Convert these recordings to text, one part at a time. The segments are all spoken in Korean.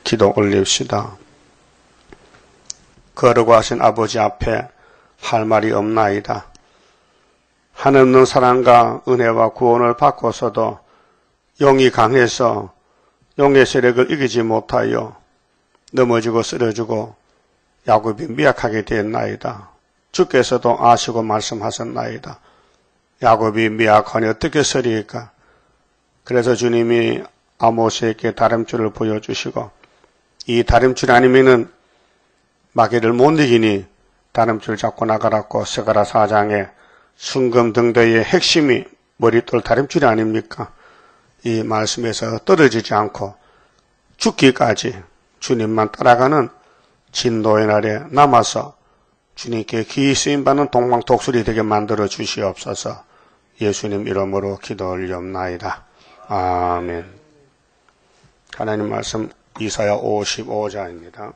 기도 올립시다. 거룩하신 아버지 앞에 할 말이 없나이다. 한없는 사랑과 은혜와 구원을 받고서도 영이 강해서 영의 세력을 이기지 못하여 넘어지고 쓰러지고 야곱이 미약하게 되었나이다. 주께서도 아시고 말씀하셨나이다. 야곱이 미약하니 어떻게 서리까? 그래서 주님이 아모스에게 다림줄을 보여주시고 이 다림줄 아니면은 마귀를 못 이기니 다림줄 잡고 나가라고 스가랴 4장에 순금등대의 핵심이 머릿돌 다림줄이 아닙니까? 이 말씀에서 떨어지지 않고 죽기까지 주님만 따라가는 진노의 날에 남아서 주님께 귀히 쓰임받는 동방독수리 되게 만들어 주시옵소서. 예수님 이름으로 기도 올리옵나이다. 아멘. 하나님 말씀 이사야 55장입니다.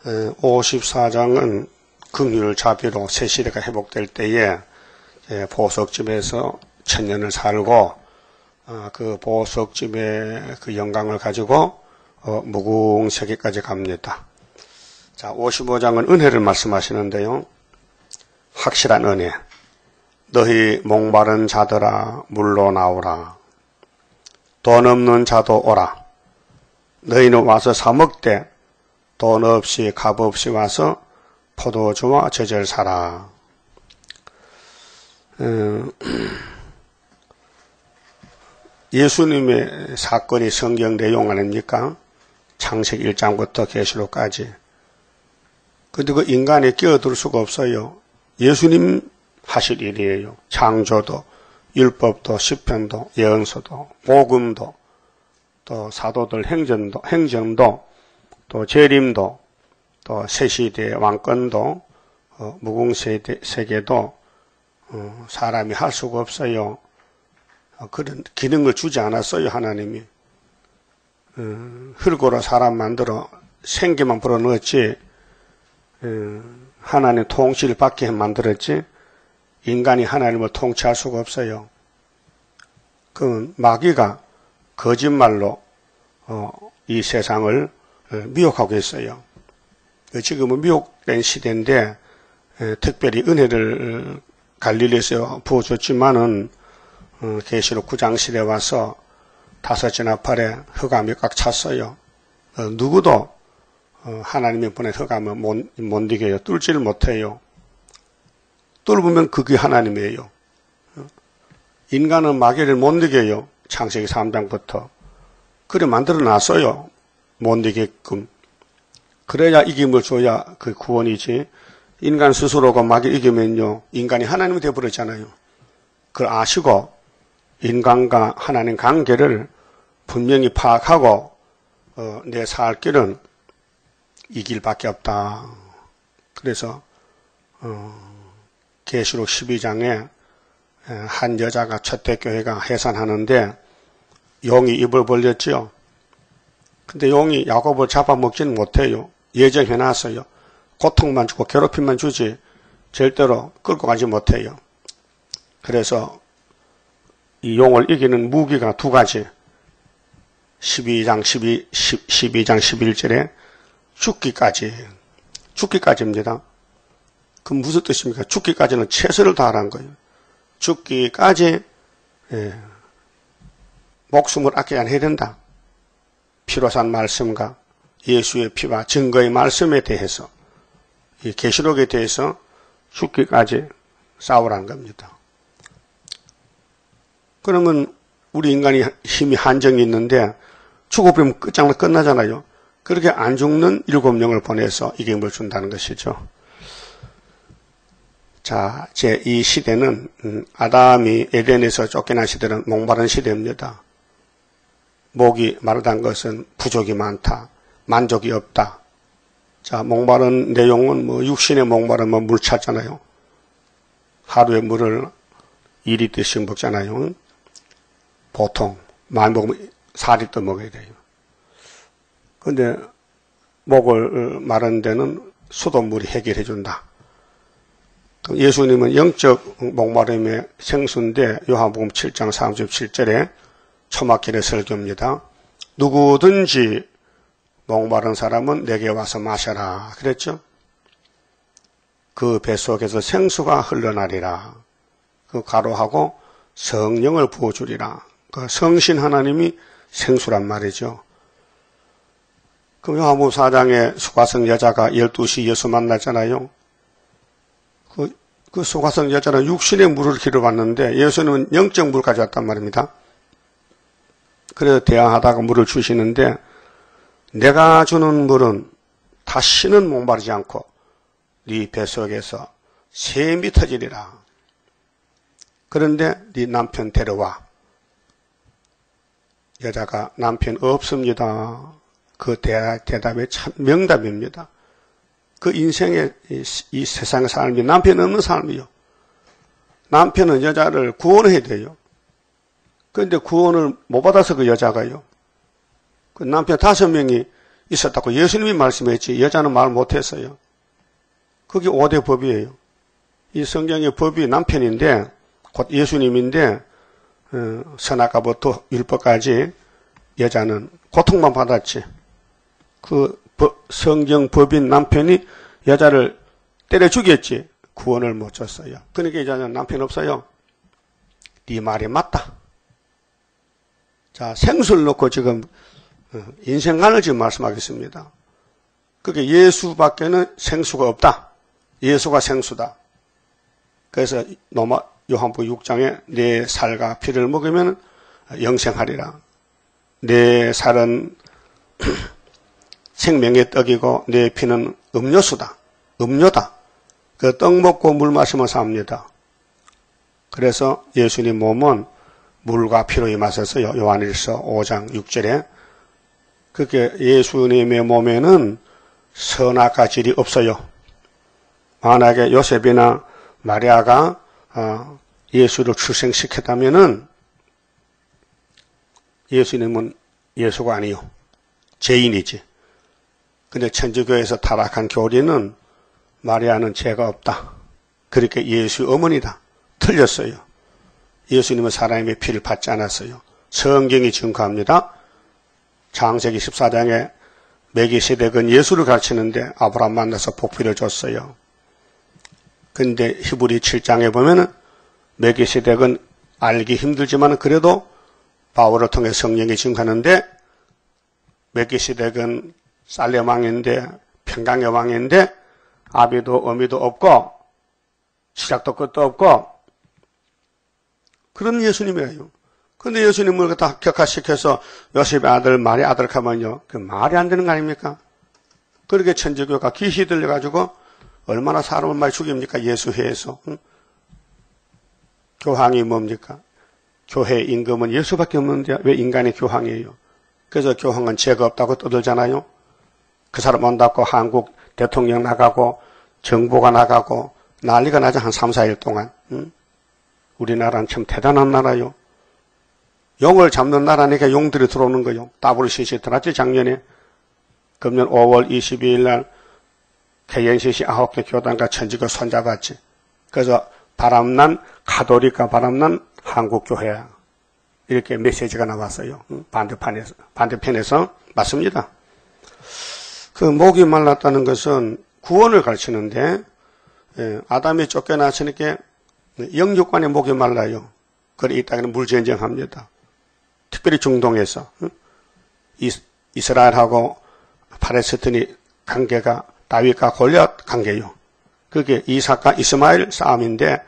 54장은 긍휼 자비로 새 시대가 회복될 때에 보석집에서 천년을 살고 그 보석집의 그 영광을 가지고 무궁세계까지 갑니다. 자, 55장은 은혜를 말씀하시는데요. 확실한 은혜. 너희 목마른 자들아 물로 나오라. 돈 없는 자도 오라. 너희는 와서 사 먹되 돈 없이 값 없이 와서 포도주와 저절 사라. 예수님의 사건이 성경 내용 아닙니까? 창세기 1장부터 계시록까지. 근데 그 인간이 끼어들 수가 없어요. 예수님 하실 일이에요. 창조도, 율법도, 시편도, 예언서도, 복음도, 또 사도들 행전도, 또 재림도, 또 새시대의 왕권도, 무궁세계도 사람이 할 수가 없어요. 그런 기능을 주지 않았어요, 하나님이. 흙으로 사람 만들어 생기만 불어넣었지, 하나님 통치를 받게 만들었지, 인간이 하나님을 통치할 수가 없어요. 그 마귀가 거짓말로 이 세상을 미혹하고 있어요. 지금은 미혹된 시대인데 특별히 은혜를 갈릴리에서 부어줬지만은 계시록 9장 시대에 와서 다섯째 나팔에 흑암이 꽉 찼어요. 누구도 하나님이 보낸 흑암을 못 이겨요. 뚫지를 못해요. 뚫으면 그게 하나님이에요. 인간은 마귀를 못 이겨요. 창세기 3장부터. 그래 만들어 놨어요. 못 이게끔. 그래야 이김을 줘야 그 구원이지. 인간 스스로가 마귀 이기면요, 인간이 하나님이 되어버렸잖아요. 그걸 아시고 인간과 하나님 관계를 분명히 파악하고 내 살 길은 이 길밖에 없다. 그래서 계시록 12장에 한 여자가 첫대교회가 해산하는데 용이 입을 벌렸지요. 근데 용이 야곱을 잡아먹지는 못해요. 예정해놨어요. 고통만 주고 괴롭힘만 주지 절대로 끌고 가지 못해요. 그래서 이 용을 이기는 무기가 두 가지. 12장 11절에 죽기까지입니다. 그럼 무슨 뜻입니까? 죽기까지는 최선을 다하라는 거예요. 죽기까지 목숨을 아껴야 해야 된다. 피로 산 말씀과 예수의 피와 증거의 말씀에 대해서 이 계시록에 대해서 죽기까지 싸우라는 겁니다. 그러면 우리 인간이 힘이 한정이 있는데 죽어버리면 끝나잖아요. 그렇게 안 죽는 7명을 보내서 이김을 준다는 것이죠. 자, 이 시대는 아담이 에덴에서 쫓겨난 시대는 목마른 시대입니다. 목이 마르다는 것은 부족이 많다. 만족이 없다. 자, 목마른 내용은 육신의 목마르면 물 찾잖아요. 하루에 물을 2리터씩 먹잖아요. 보통 많이 먹으면 4리터 먹어야 돼요. 근데 목을 마른 데는 수돗물이 해결해 준다. 예수님은 영적 목마름의 생수인데 요한복음 7장 37절에 초막길의 설교입니다. 누구든지 목마른 사람은 내게 와서 마셔라 그랬죠. 그 뱃속에서 생수가 흘러나리라. 그 가로하고 성령을 부어주리라. 그 성신 하나님이 생수란 말이죠. 그 요한복음 4장에 수가성 여자가 12시 예수 만났잖아요. 그 수가성 여자는 육신의 물을 길어봤는데 예수님은 영적 물 가져왔단 말입니다. 그래서 대화하다가 물을 주시는데 내가 주는 물은 다시는 목마르지 않고 네 뱃속에서 샘이 터지리라. 그런데 네 남편 데려와. 여자가 남편 없습니다. 그 대답이 참 명답입니다. 그 인생의 이 세상의 삶이 남편 없는 삶이요. 남편은 여자를 구원해야 돼요. 그런데 구원을 못 받아서 그 여자가요. 그 남편 5명이 있었다고 예수님이 말씀했지 여자는 말 못했어요. 그게 5대 법이에요. 이 성경의 법이 남편인데 곧 예수님인데 선악과부터 율법까지 여자는 고통만 받았지. 그 성경 법인 남편이 여자를 때려 죽였지 구원을 못 줬어요. 그러니까 여자는 남편 없어요. 네 말이 맞다. 자, 생수를 놓고 지금 인생관을 지금 말씀하겠습니다. 그게 예수밖에는 생수가 없다. 예수가 생수다. 그래서 요한복음 6장에 내 살과 피를 먹으면 영생하리라. 내 살은 생명의 떡이고 내 피는 음료수다. 음료다. 그 떡 먹고 물 마시면 삽니다. 그래서 예수님 몸은 물과 피로 임하셔서 요한일서 5장 6절에 그렇게 예수님의 몸에는 선악과 질이 없어요. 만약에 요셉이나 마리아가 예수를 출생시켰다면은 예수님은 예수가 아니요. 죄인이지. 근데 천주교에서 타락한 교리는 마리아는 죄가 없다. 그렇게 예수 어머니다. 틀렸어요. 예수님은 사람의 피를 받지 않았어요. 성경이 증거합니다. 창세기 14장에 멜기세덱은 예수를 가르치는데 아브라함 만나서 복비를 줬어요. 근데 히브리 7장에 보면은 멜기세덱은 알기 힘들지만 그래도 바울을 통해 성령이 증거하는데 멜기세덱은 살렘 왕인데 평강의 왕인데 아비도 어미도 없고 시작도 끝도 없고 그런 예수님이에요. 근데 예수님을 갖다 격화시켜서 요셉의 아들 마리 아들 하면요. 그 말이 안 되는 거 아닙니까? 그렇게 천주교가 귀시 들려가지고 얼마나 사람을 많이 죽입니까? 예수회에서. 응? 교황이 뭡니까? 교회 임금은 예수밖에 없는데 왜 인간의 교황이에요? 그래서 교황은 죄가 없다고 떠들잖아요. 그 사람 온다고 한국 대통령 나가고 정보가 나가고 난리가 나죠. 한 3, 4일 동안. 응? 우리나라는 참 대단한 나라요. 용을 잡는 나라니까 용들이 들어오는 거요. WCC 들어왔지 작년에. 금년 5월 22일 날 KNCC 9개 교단과 천주교 손잡았지. 그래서 바람난 가톨릭과 바람난 한국교회야. 이렇게 메시지가 나왔어요. 반대편에서 맞습니다. 그 목이 말랐다는 것은 구원을 가르치는데 아담이 쫓겨났으니까 영육관의 목이 말라요. 그래 이 땅에는 물전쟁합니다. 특별히 중동에서 이스라엘하고 팔레스틴이 관계가 다윗과 골리앗 관계요. 그게 이삭과 이스마엘 싸움인데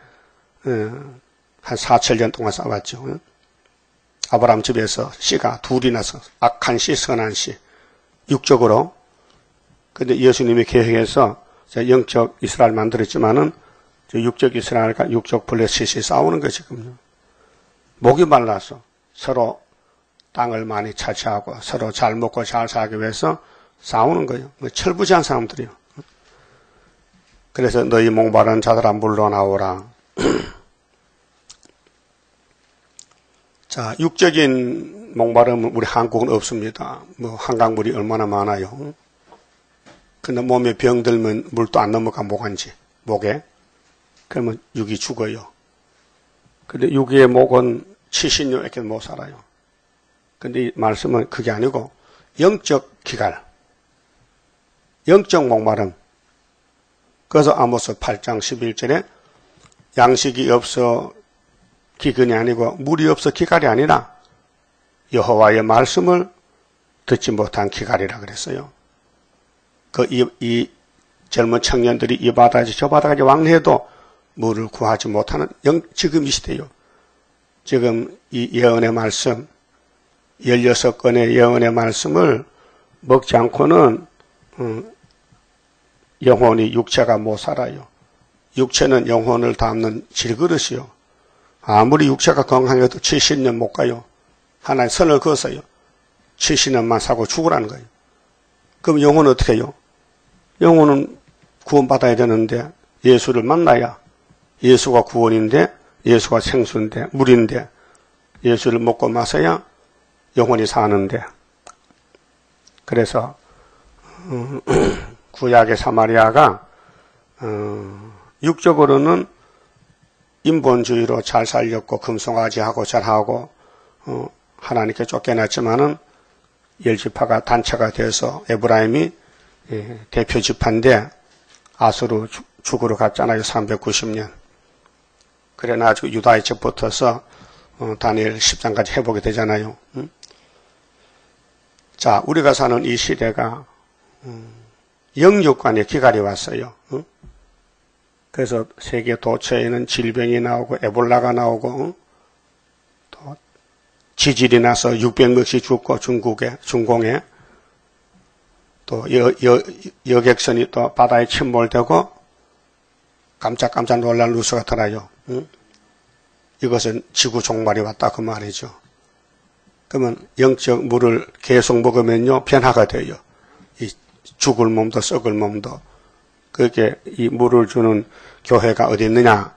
한 4,000년 동안 싸웠죠. 아브라함 집에서 씨가 둘이 나서 악한 씨, 선한 씨 육적으로. 근데 예수님이 계획해서 영적 이스라엘 만들었지만은 육적 이스라엘과 육적 블레셋이 싸우는 거 지금요. 목이 말라서 서로 땅을 많이 차지하고 서로 잘 먹고 잘 살기 위해서 싸우는 거예요. 철부지한 사람들이요. 그래서 너희 목마른 자들아 물러나오라. 자, 육적인 목마름은 우리 한국은 없습니다. 뭐 한강물이 얼마나 많아요. 근데 몸에 병들면 물도 안 넘어가 목에. 그러면 육이 죽어요. 근데 육의 목은 70년 이렇게 못 살아요. 근데 이 말씀은 그게 아니고 영적 기갈, 영적 목마름. 그래서 아모스 8장 11절에 양식이 없어 기근이 아니고 물이 없어 기갈이 아니라 여호와의 말씀을 듣지 못한 기갈이라 그랬어요. 이 젊은 청년들이 이 바다지 저 바다까지 왕래해도 물을 구하지 못하는 지금 이 시대요. 지금 이 예언의 말씀, 16건의 예언의 말씀을 먹지 않고는 영혼이 육체가 못 살아요. 육체는 영혼을 담는 질그릇이요. 아무리 육체가 건강해도 70년 못 가요. 하나의 선을 그었어요. 70년만 사고 죽으라는 거예요. 그럼 영혼은 어떻게 해요? 영혼은 구원받아야 되는데 예수를 만나야 예수가 구원인데 예수가 생수인데 물인데 예수를 먹고 마셔야 영혼이 사는데 그래서 구약의 사마리아가 육적으로는 인본주의로 잘 살렸고 금송아지하고 잘하고 하나님께 쫓겨났지만은 열지파가 단체가 돼서 에브라임이 대표 지파인데 아수르 죽으러 갔잖아요. 390년. 그래 나중에 유다의 집 붙어서 다니엘 10장까지 해보게 되잖아요. 자, 우리가 사는 이 시대가 영육간의 기갈이 왔어요. 그래서 세계 도처에는 질병이 나오고 에볼라가 나오고 또 지질이 나서 600명씩 죽고 중공에 또 여객선이 또 바다에 침몰되고 깜짝깜짝 놀랄 뉴스가 들어요. 이것은 지구 종말이 왔다 그 말이죠. 그러면 영적 물을 계속 먹으면요 변화가 돼요. 이 죽을 몸도 썩을 몸도. 그렇게 이 물을 주는 교회가 어디 있느냐?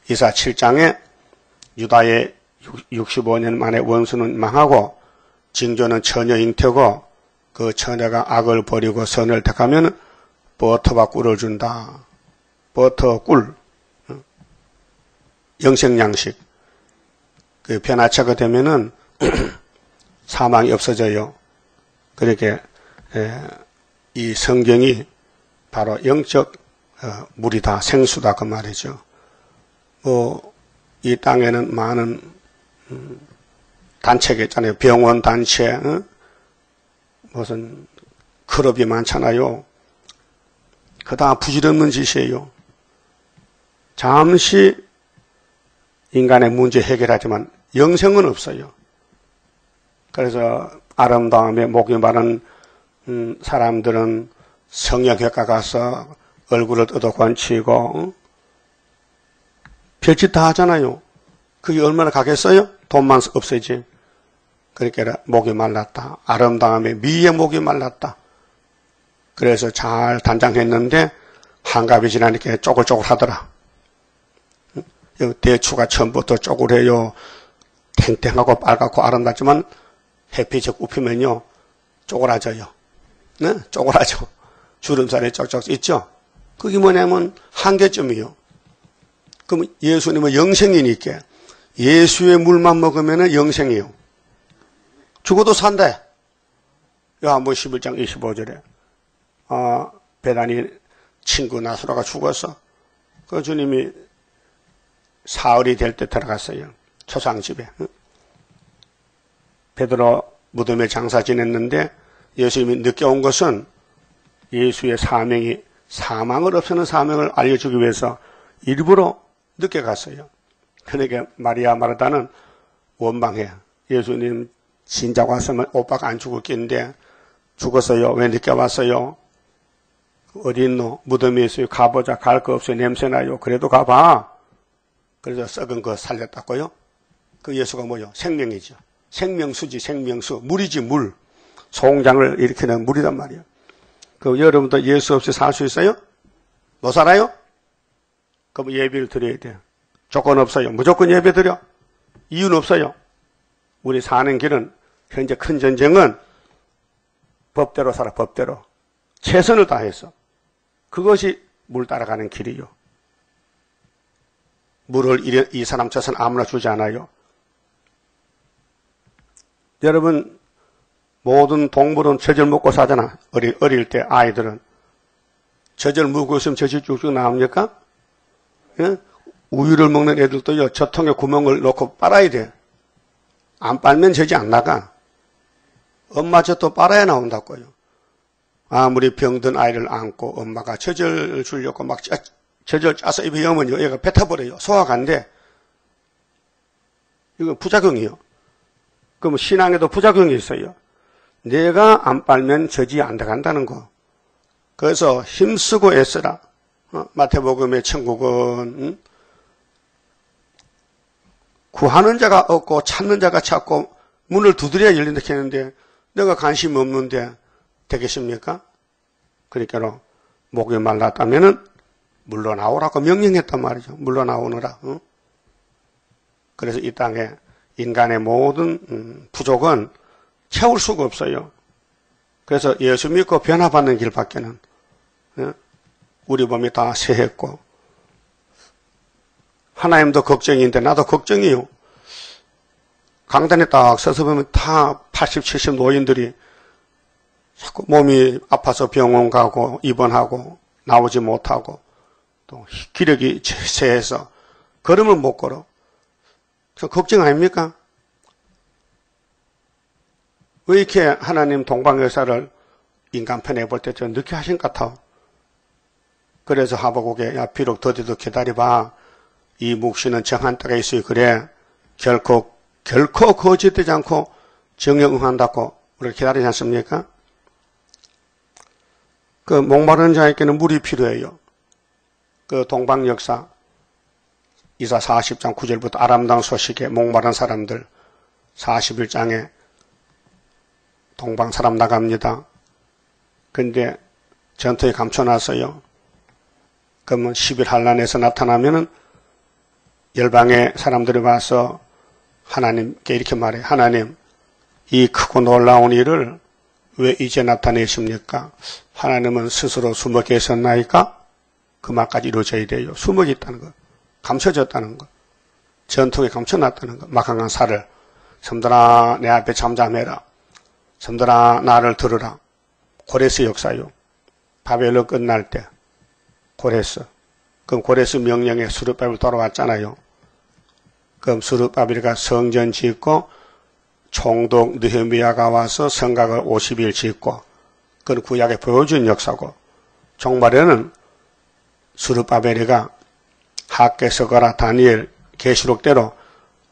이사 7장에 유다의 65년 만에 원수는 망하고 징조는 처녀 잉태고 그 처녀가 악을 버리고 선을 택하면 버터와 꿀을 준다. 버터, 꿀, 영생양식. 그 변화체가 되면은 사망이 없어져요. 그렇게 이 성경이 바로 영적 물이다, 생수다 그 말이죠. 이 땅에는 많은 단체가 있잖아요. 병원 단체, 무슨 클럽이 많잖아요. 그거 다 부질없는 짓이에요. 잠시 인간의 문제 해결하지만 영생은 없어요. 그래서 아름다움에 목이 마른 사람들은 성형외과 가서 얼굴을 뜯어 건치고 별짓 다 하잖아요. 그게 얼마나 가겠어요? 돈만 없어지. 그러니까 목이 말랐다. 아름다움에 미의 목이 말랐다. 그래서 잘 단장했는데 한갑이 지나니까 쪼글쪼글 하더라. 대추가 처음부터 쪼글해요. 탱탱하고 빨갛고 아름답지만 햇빛이 굽히면요 쪼그라져요. 네? 쪼그라져. 주름살이 쩍쩍 있죠? 그게 뭐냐면 한계점이요. 그럼 예수님은 영생이니까 예수의 물만 먹으면 영생이요. 죽어도 산대. 요한복음 11장 25절에 베다니 친구 나사로가 죽었어. 그 주님이 사흘이 될 때 들어갔어요. 초상집에. 베드로 무덤에 장사 지냈는데 예수님이 늦게 온 것은 예수의 사명이 사망을 없애는 사명을 알려주기 위해서 일부러 늦게 갔어요. 그러니까 마리아 마르다는 원망해. 예수님 진작 왔으면 오빠가 안 죽을 낀데 죽었어요. 왜 늦게 왔어요? 어디 있노? 무덤에 있어요. 가보자. 갈 거 없어요. 냄새나요. 그래도 가봐. 그래서 썩은 거 살렸다고요. 그 예수가 뭐요? 생명이죠. 생명수지, 생명수. 물이지, 물. 송장을 일으키는 물이란 말이에요. 그 여러분도 예수 없이 살 수 있어요? 못 살아요? 그럼 예배를 드려야 돼요. 조건 없어요. 무조건 예배 드려. 이유는 없어요. 우리 사는 길은 현재 큰 전쟁은 법대로 살아, 법대로. 최선을 다해서. 그것이 물 따라가는 길이요. 물을 이 사람 저 사람 아무나 주지 않아요. 여러분, 모든 동물은 젖을 먹고 사잖아. 어릴 때 아이들은. 젖을 먹고 있으면 젖이 쭉쭉 나옵니까? 예? 우유를 먹는 애들도요, 젖통에 구멍을 넣고 빨아야 돼. 안 빨면 젖이 안 나가. 엄마 젖도 빨아야 나온다고요. 아무리 병든 아이를 안고 엄마가 젖을 주려고 막 젖을 짜서 입에 넣으면 얘가 뱉어버려요. 소화가 안 돼. 이건 부작용이요. 그럼 신앙에도 부작용이 있어요. 내가 안 빨면 젖이 안 들어간다는 거. 그래서 힘쓰고 애쓰라. 마태복음의 천국은 구하는 자가 없고 찾는 자가 찾고 문을 두드려야 열린다 했는데 내가 관심 없는데 되겠습니까? 그러니까 목이 말랐다면은 물러나오라고 명령했단 말이죠. 물러나오느라. 그래서 이 땅에 인간의 모든 부족은 채울 수가 없어요. 그래서 예수 믿고 변화받는 길밖에는 우리 몸이 다 쇠했고 하나님도 걱정인데 나도 걱정이요. 강단에 딱 서서 보면 다 80, 70 노인들이 자꾸 몸이 아파서 병원 가고 입원하고 나오지 못하고 또 기력이 쇠해서 걸음을 못 걸어. 그래서 걱정 아닙니까? 왜 이렇게 하나님 동방여사를 인간 편에 볼 때 좀 늦게 하신 것 같아? 그래서 하박국에 야 비록 더디도 기다려봐. 이 묵시는 정한 때가 있어요. 그래 결코 거짓되지 않고 정령응한다고 우리가 기다리지 않습니까? 그 목마른 자에게는 물이 필요해요. 그 동방역사 이사 40장 9절부터 아람당 소식에 목마른 사람들 41장에 동방 사람 나갑니다. 근데 전투에 감춰놨어요. 그러면 10일 한란에서 나타나면은 열방의 사람들이 와서 하나님께 이렇게 말해. 하나님, 이 크고 놀라운 일을 왜 이제 나타내십니까? 하나님은 스스로 숨어 계셨나이까? 그 말까지 이루어져야 돼요. 숨어 있다는 거. 감춰졌다는 거. 전통에 감춰놨다는 거. 막강한 살을. 섬들아 내 앞에 잠잠해라. 섬들아 나를 들으라. 고레스 역사요. 바벨론 끝날 때 고레스. 그럼 고레스 명령에 스룹바벨 돌아왔잖아요. 그럼 스룹바벨이가 성전 짓고 총독 느헤미야가 와서 성곽을 50일 짓고 그건 구약에 보여준 역사고 종말에는 스룹바벨이가 학개서거라 다니엘 계시록대로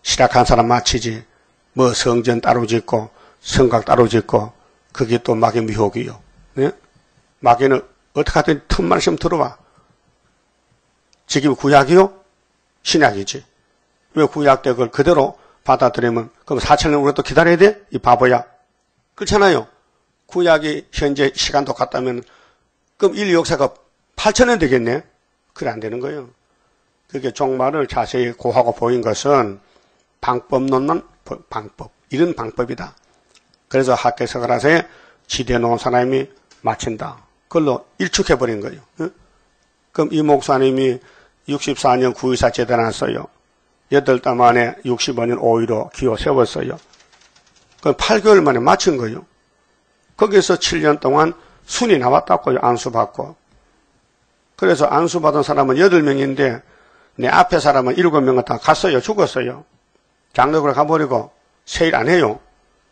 시작한 사람 마치지 뭐 성전 따로 짓고 성곽 따로 짓고 그게 또 마귀 미혹이요. 네? 마귀는 어떻게 하든 틈만 있으면 들어와. 지금 구약이요? 신약이지. 왜 구약 때 그걸 그대로 받아들이면 그럼 4,000년 우리가 또 기다려야 돼? 이 바보야. 그렇잖아요. 구약이 현재 시간도 같다면 그럼 인류 역사가 8,000년 되겠네? 그래 안 되는 거예요. 그게 종말을 자세히 고하고 보인 것은 방법론만 방법. 이런 방법이다. 그래서 학개서가라서에 지대 놓은 사람이 마친다. 그걸로 일축해버린 거예요. 그럼 이 목사님이 64년 9.24 재단했어요. 8달 만에 65년 5.15 기호 세웠어요. 그럼 8개월 만에 마친 거예요. 거기서 7년 동안 순이 나왔다고요. 안수받고. 그래서 안수받은 사람은 8명인데 내 앞에 사람은 7명은 다 갔어요. 죽었어요. 장로교를 가버리고 세일 안 해요.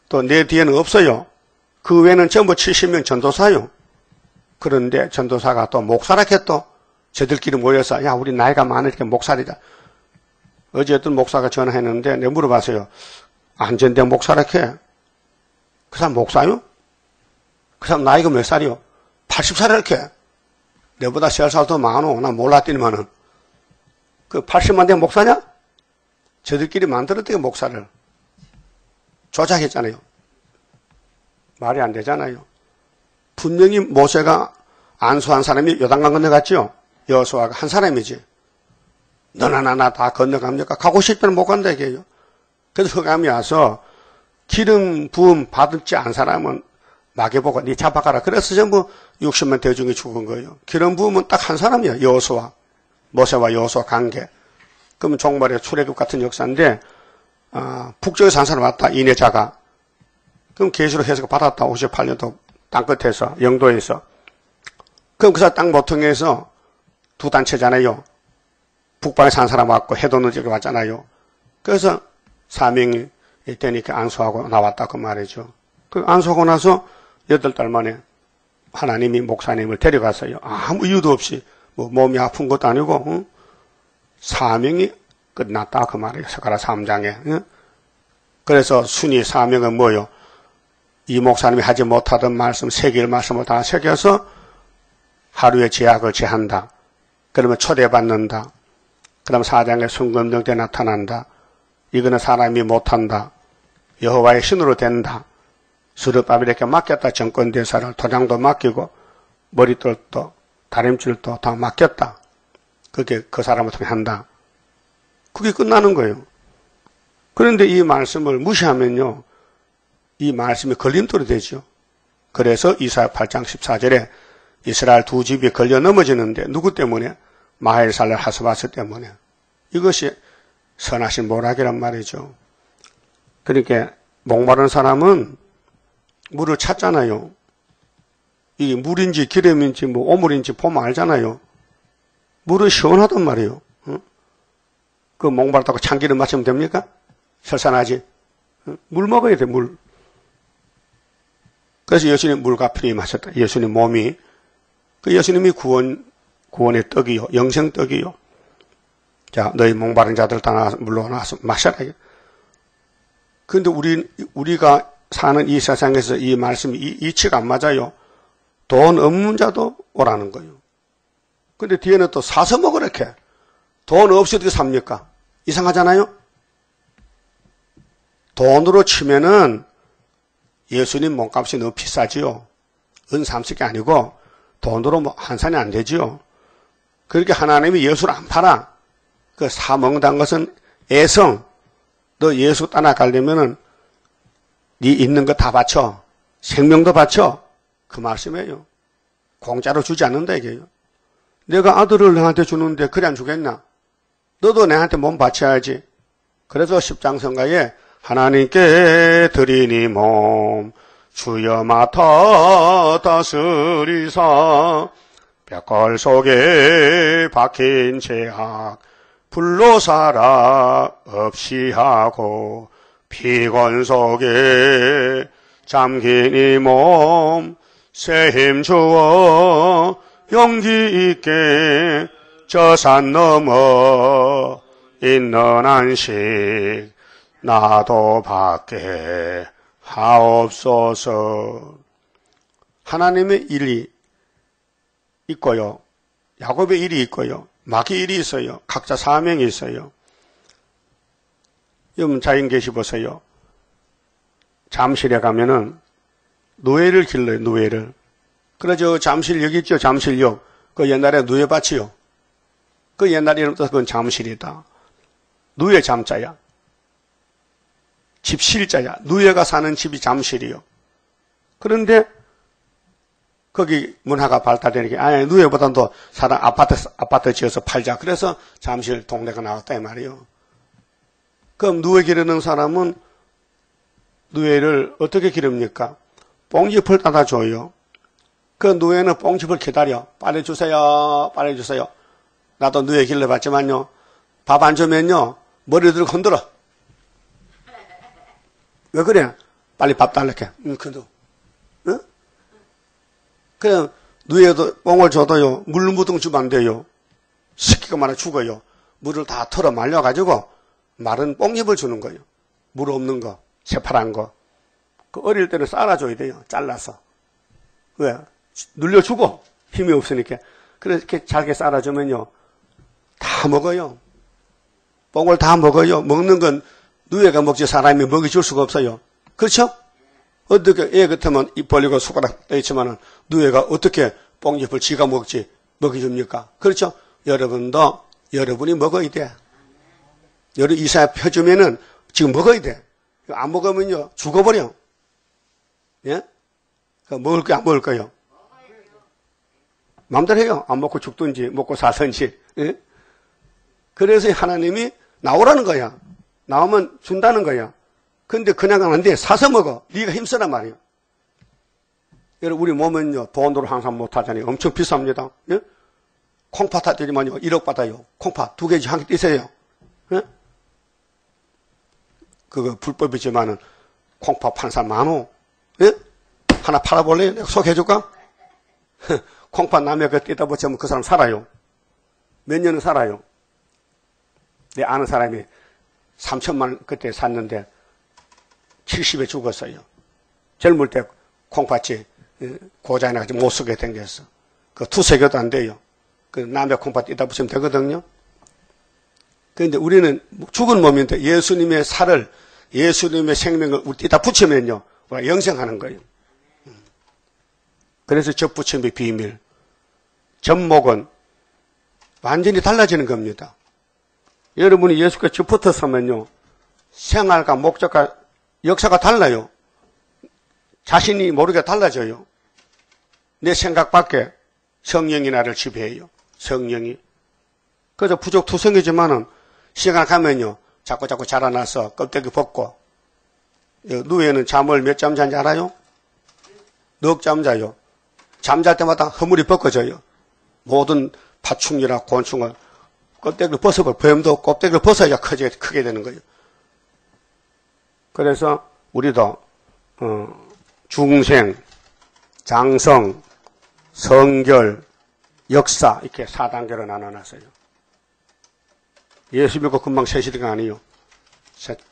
또 내 뒤에는 없어요. 그 외에는 전부 70명 전도사요. 그런데 전도사가 또 목사라게 또 저들끼리 모여서 야 우리 나이가 많으니까 목사리자. 어제 어떤 목사가 전화했는데 내가 물어봤어요. 안전대 목사라게. 그 사람 목사요? 그 사람 나이가 몇 살이요? 80살이라게. 내보다 3살 더 많어. 난 몰랐더니만은. 그 80만 대 목사냐? 저들끼리 만들었대요 목사를. 조작했잖아요. 말이 안 되잖아요. 분명히 모세가 안수한 사람이 요단강 건너갔죠. 여호수아가 한 사람이지. 너나 나나 다 건너갑니까? 가고 싶으면 못 간다 이게요. 그래서 흑암이 와서 기름 부음 받지 않은 사람은 마귀보고 네 잡아가라. 그래서 전부 60만 대중이 죽은 거예요. 기름 부음은 딱 한 사람이야. 여호수아. 모세와 여호수아 관계. 그러면 종말의 출애굽 같은 역사인데, 북쪽에서 한 사람 왔다, 이내자가. 그럼 계시록 해석 받았다, 58년도 땅끝에서, 영도에서. 그럼 그 사람 땅 모퉁이에서 두 단체잖아요. 북방에서 한 사람 왔고, 해돋는 지역에 왔잖아요. 그래서 사명이 되니까 안수하고 나왔다, 그 말이죠. 그 안수하고 나서 8달 만에 하나님이 목사님을 데려갔어요. 아무 이유도 없이, 뭐 몸이 아픈 것도 아니고, 응? 사명이 끝났다, 그 말이에요. 스가랴 3장에. 응? 그래서 순위 사명은 뭐요? 이 목사님이 하지 못하던 말씀, 새길 말씀을 다 새겨서 하루의 제약을 제한다. 그러면 초대받는다. 그럼 4장에 순금정 때 나타난다. 이거는 사람이 못한다. 여호와의 신으로 된다. 스룹바벨에게 맡겼다. 정권대사를 도장도 맡기고 머리털도 다림질도 다 맡겼다. 그게 그 사람을 통해 한다. 그게 끝나는 거예요. 그런데 이 말씀을 무시하면요, 이 말씀이 걸림돌이 되죠. 그래서 이사야 8장 14절에 이스라엘 두 집이 걸려 넘어지는데 누구 때문에? 마헬살렐 하스바스 때문에. 이것이 선하신 모락이란 말이죠. 그러니까 목마른 사람은 물을 찾잖아요. 이게 물인지 기름인지 뭐 오물인지 보면 알잖아요. 물은 시원하단 말이에요. 응? 그 목마르다고 참기름 마시면 됩니까? 설산하지. 응? 물 먹어야 돼, 물. 그래서 예수님 물과 피를 마셨다. 예수님 몸이. 그 예수님이 구원의 떡이요. 영생 떡이요. 자, 너희 목마른 자들 다 물로 나와서 마셔라. 그런데 우리가 사는 이 세상에서 이 말씀이 이치가 안 맞아요. 돈 없는 자도 오라는 거예요. 근데 뒤에는 또 사서 먹으라 이렇게. 돈 없이 어떻게 삽니까? 이상하잖아요? 돈으로 치면은 예수님 몸값이 너무 비싸지요. 은 30개 아니고 돈으로 뭐 환산이 안 되지요. 그렇게 하나님이 예수를 안 팔아. 그 사 먹는다는 것은 애성. 너 예수 따라가려면은 네 있는 거 다 바쳐. 생명도 바쳐. 그 말씀이에요. 공짜로 주지 않는다 이게요. 내가 아들을 너한테 주는데 그래 안 주겠나? 너도 내한테 몸 바쳐야지. 그래서 십장성가에 하나님께 드리니 몸 주여 맡아 다스리사 벽걸 속에 박힌 죄악 불로 살아 없이 하고 피곤 속에 잠긴 이 몸 새 힘 주어 용기 있게 저 산 넘어 있는 안식 나도 받게 하옵소서. 하나님의 일이 있고요. 야곱의 일이 있고요. 마귀의 일이 있어요. 각자 사명이 있어요. 여러분 자연계시 보세요. 잠실에 가면은 누에를 길러요. 누에를. 그래서 잠실역 있죠. 잠실역. 그 옛날에 누에밭이요. 그 옛날 이름부터 그건 잠실이다. 누에 잠자야. 집실자야. 누에가 사는 집이 잠실이요. 그런데 거기 문화가 발달되니까 누에보다도 사람 아파트 지어서 팔자. 그래서 잠실 동네가 나왔다 이 말이요. 그럼 누에 기르는 사람은 누에를 어떻게 기릅니까? 뽕잎을 따다 줘요. 그 누에는 뽕잎을 기다려. 빨리 주세요. 빨리 주세요. 나도 누에 길러봤지만요. 밥 안 주면요. 머리 들고 흔들어. 왜 그래? 빨리 밥 달라게. 그래도. 응? 그냥 누에도 뽕을 줘도요. 물 무등 주면 안 돼요. 식기가 말아 죽어요. 물을 다 털어 말려가지고 마른 뽕잎을 주는 거예요. 물 없는 거, 새파란 거. 그 어릴 때는 쌀아줘야 돼요. 잘라서. 왜? 눌려주고 힘이 없으니까. 그렇게 잘게 쌀아주면요. 다 먹어요. 뽕을 다 먹어요. 먹는 건 누에가 먹지 사람이 먹여줄 수가 없어요. 그렇죠? 어떻게 애 같으면 입 벌리고 손가락 떼있지만은 누에가 어떻게 뽕잎을 지가 먹지 먹여줍니까? 그렇죠? 여러분도 여러분이 먹어야 돼. 여러분 이사야 펴주면은 지금 먹어야 돼. 안 먹으면요 죽어버려. 예? 먹을 거야 안 먹을 거요? 마음대로 해요. 안 먹고 죽든지 먹고 살든지. 예? 그래서 하나님이 나오라는 거야. 나오면 준다는 거야. 근데 그냥 안 돼. 사서 먹어. 네가 힘쓰란 말이야. 여러분, 우리 몸은요, 돈으로 항상 못하잖아요. 엄청 비쌉니다. 예? 콩팥 탔더니만요, 1억 받아요. 콩팥 2개지 한 개 띄세요. 예? 그거 불법이지만은, 콩팥 파는 사람 많어. 예? 하나 팔아볼래요? 내가 소개해줄까? 콩팥 남의 그 띄다 붙이면 그 사람 살아요. 몇 년은 살아요. 내 아는 사람이 3천만 원 그때 샀는데 70에 죽었어요. 젊을 때 콩팥이 고장이 나가지고 못 쓰게 생겼어. 그 두세 개도 안 돼요. 그 남의 콩팥 띄다 붙이면 되거든요. 그런데 우리는 죽은 몸인데 예수님의 살을, 예수님의 생명을 우리 띄다 붙이면요, 우리가 영생하는 거예요. 그래서 접붙임의 비밀. 접목은 완전히 달라지는 겁니다. 여러분이 예수께 접붙었으면요, 생활과 목적과 역사가 달라요. 자신이 모르게 달라져요. 내 생각 밖에 성령이 나를 지배해요. 성령이. 그래서 부족투성이지만은 시간 가면요, 자꾸 자라나서 껍데기 벗고, 누에는 잠을 몇 잠 잔지 알아요? 넉 잠 자요. 잠잘 때마다 허물이 벗겨져요. 모든 파충류나 곤충을 껍데기를 벗어버려. 뱀도 껍데기를 벗어야 크게 되는 거예요. 그래서 우리도 중생, 장성, 성결, 역사 이렇게 4단계로 나눠놨어요. 예수 믿고 금방 세시대가 아니에요.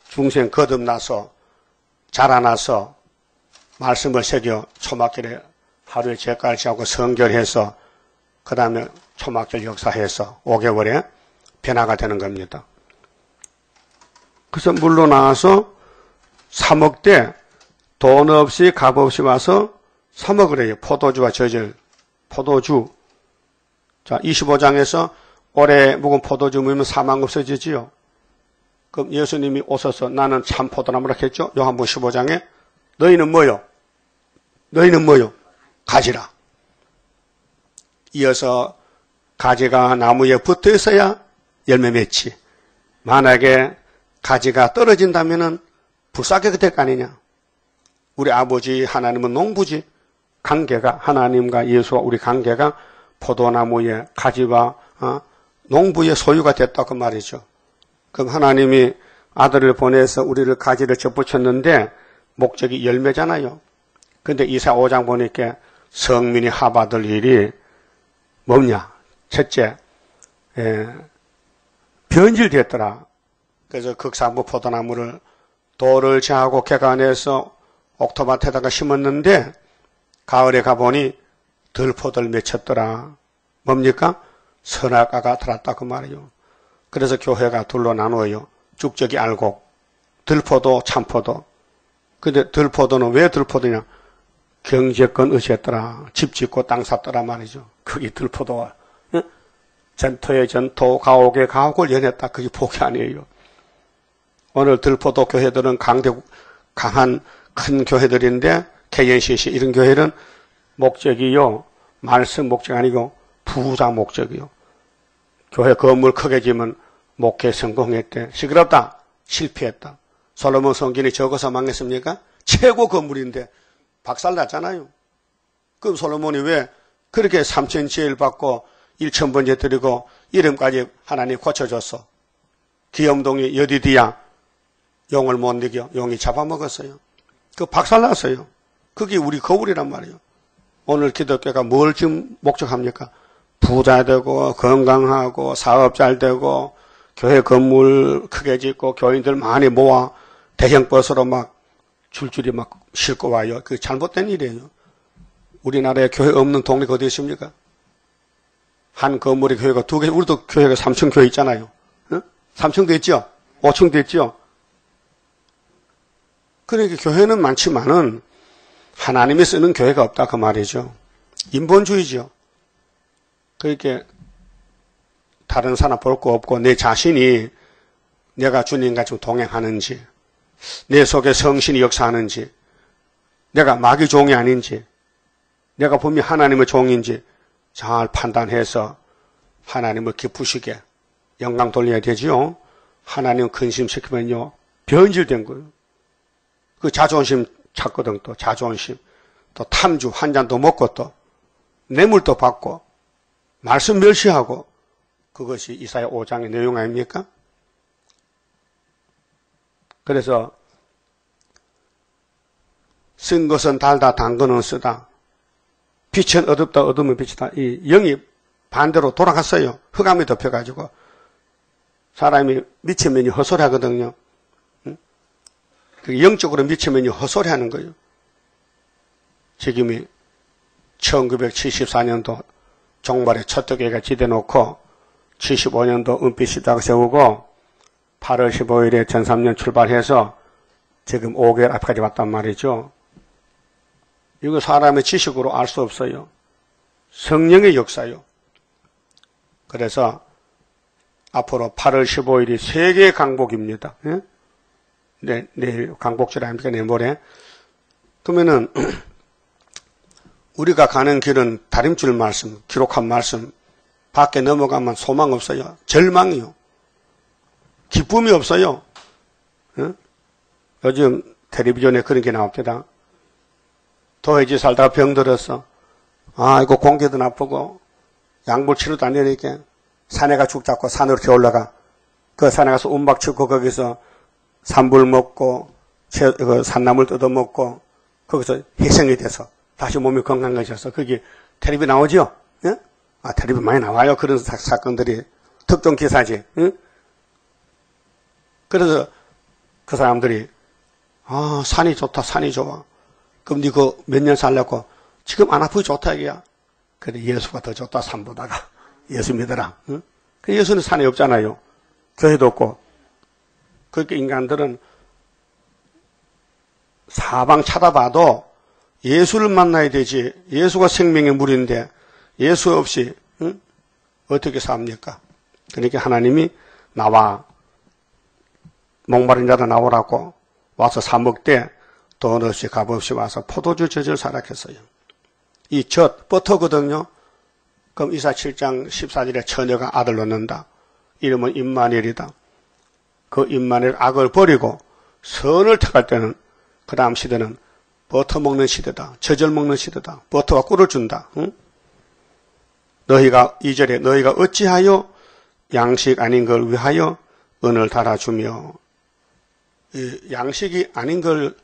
중생 거듭나서 자라나서 말씀을 새겨 초막절에 하루에 제까지 지하고 성결해서 그 다음에 초막절 역사해서 5개월에 변화가 되는 겁니다. 그래서 물러나와서 사 먹되 돈 없이 값 없이 와서 사 먹으래요. 포도주와 저질, 포도주. 자, 25장에서 올해 묵은 포도주 먹으면 사망 없어지지요. 그럼 예수님이 오셔서 나는 참 포도나무라 했죠. 요한복음 15장에 너희는 뭐요? 너희는 뭐요? 가지라. 이어서 가지가 나무에 붙어 있어야 열매 맺지. 만약에 가지가 떨어진다면은 불사하게 될 거 아니냐. 우리 아버지 하나님은 농부지. 관계가 하나님과 예수와 우리 관계가 포도나무의 가지와 농부의 소유가 됐다 그 말이죠. 그럼 하나님이 아들을 보내서 우리를 가지를 접붙였는데 목적이 열매잖아요. 근데 이사 5장 보니까 성민이 합받을 일이 뭐냐? 첫째, 변질됐더라. 그래서 극산부 포도나무를 돌을 제하고 개간해서 옥토밭에다가 심었는데 가을에 가보니 들포들 맺혔더라. 뭡니까? 선악과가 들었다 그 말이에요. 그래서 교회가 둘로 나누어요. 죽적이 알곡, 들포도 참포도. 근데 들포도는 왜 들포도냐? 경제권 의지했더라. 집 짓고 땅 샀더라 말이죠. 그게 들포도와 전토의 전토, 가옥의 가옥을 연했다. 그게 복이 아니에요. 오늘 들포도 교회들은 강한 큰 교회들인데 KNCC 이런 교회는 목적이요. 말씀 목적 아니고 부자 목적이요. 교회 건물 크게 지면 목회 성공했대. 시끄럽다. 실패했다. 솔로몬 성전이 적어서 망했습니까? 최고 건물인데 박살났잖아요. 그럼 솔로몬이 왜 그렇게 3천 제일 받고 1,000번째 드리고 이름까지 하나님 고쳐줬어? 기염동이 여디디야 용을 못 이겨 용이 잡아먹었어요. 그 박살났어요. 그게 우리 거울이란 말이에요. 오늘 기독교가 뭘 지금 목적합니까? 부자 되고 건강하고 사업 잘 되고 교회 건물 크게 짓고 교인들 많이 모아 대형버스로 막 줄줄이 막 싣고 와요. 그 잘못된 일이에요. 우리나라에 교회 없는 동네가 어디 있습니까? 한 건물에 교회가 2개, 우리도 교회가 3층 교회 있잖아요. 응? 3층도 있죠? 5층도 있죠? 그러니까 교회는 많지만은 하나님이 쓰는 교회가 없다 그 말이죠. 인본주의죠. 그러니까 다른 사람 볼 거 없고 내 자신이 내가 주님과 좀 동행하는지 내 속에 성신이 역사하는지 내가 마귀 종이 아닌지 내가 분명히 하나님의 종인지 잘 판단해서 하나님을 기쁘시게 영광 돌려야 되지요. 하나님 근심시키면요 변질된 거예요. 그 자존심 찾거든. 또 자존심, 또 탐주, 한 잔도 먹고 또 뇌물도 받고 말씀 멸시하고, 그것이 이사야 5장의 내용 아닙니까? 그래서 쓴 것은 달다, 단 것은 쓰다. 빛은 어둡다, 어둠은 빛이다. 이 영이 반대로 돌아갔어요. 흑암이 덮여가지고 사람이 미치면이 헛소리하거든요. 영적으로 미치면이 헛소리하는 거예요. 지금이 1974년도 종말에 첫 덕에가 지대놓고 75년도 은빛 시작 세우고 8월 15일에 전삼년 출발해서 지금 5개월 앞까지 왔단 말이죠. 이거 사람의 지식으로 알 수 없어요. 성령의 역사요. 그래서 앞으로 8월 15일이 세계 강복입니다. 예? 내일 강복절 아닙니까? 내일 모레. 그러면은 우리가 가는 길은 다림줄 말씀, 기록한 말씀 밖에 넘어가면 소망 없어요. 절망이요. 기쁨이 없어요. 예? 요즘 텔레비전에 그런 게 나옵니다. 도해지 살다가 병들었어. 이거 공기도 나쁘고 약물 치료도 안 되니까 산에 가 죽 잡고 산으로 이렇게 올라가. 그 산에 가서 움박 치고 거기서 산불 먹고 산나물 뜯어먹고 거기서 희생이 돼서 다시 몸이 건강해져서 그게 텔레비 나오죠? 예? 텔레비 많이 나와요. 그런 사건들이. 특종 기사지. 예? 그래서 그 사람들이 산이 좋다, 산이 좋아. 그럼 니그 몇 년 살려고? 지금 안 아프기 좋다 이게야. 근데 예수가 더 좋다, 산보다가. 예수 믿어라. 응? 그 예수는 산에 없잖아요. 교회도 없고. 그렇게 인간들은 사방 찾아봐도 예수를 만나야 되지. 예수가 생명의 물인데 예수 없이 어떻게 삽니까? 그러니까 하나님이 나와, 목마른 자도 나오라고 와서 사 먹되 돈 없이 값 없이 와서 포도주 젖을 사락했어요. 이 젖, 버터거든요. 그럼 이사 7장 14절에 처녀가 아들 낳는다. 이름은 임마누엘이다. 그 임마누엘 악을 버리고 선을 택할 때는 그 다음 시대는 버터 먹는 시대다. 젖을 먹는 시대다. 버터와 꿀을 준다. 응? 너희가 2절에 너희가 어찌하여 양식 아닌 걸 위하여 은을 달아주며, 양식이 아닌 걸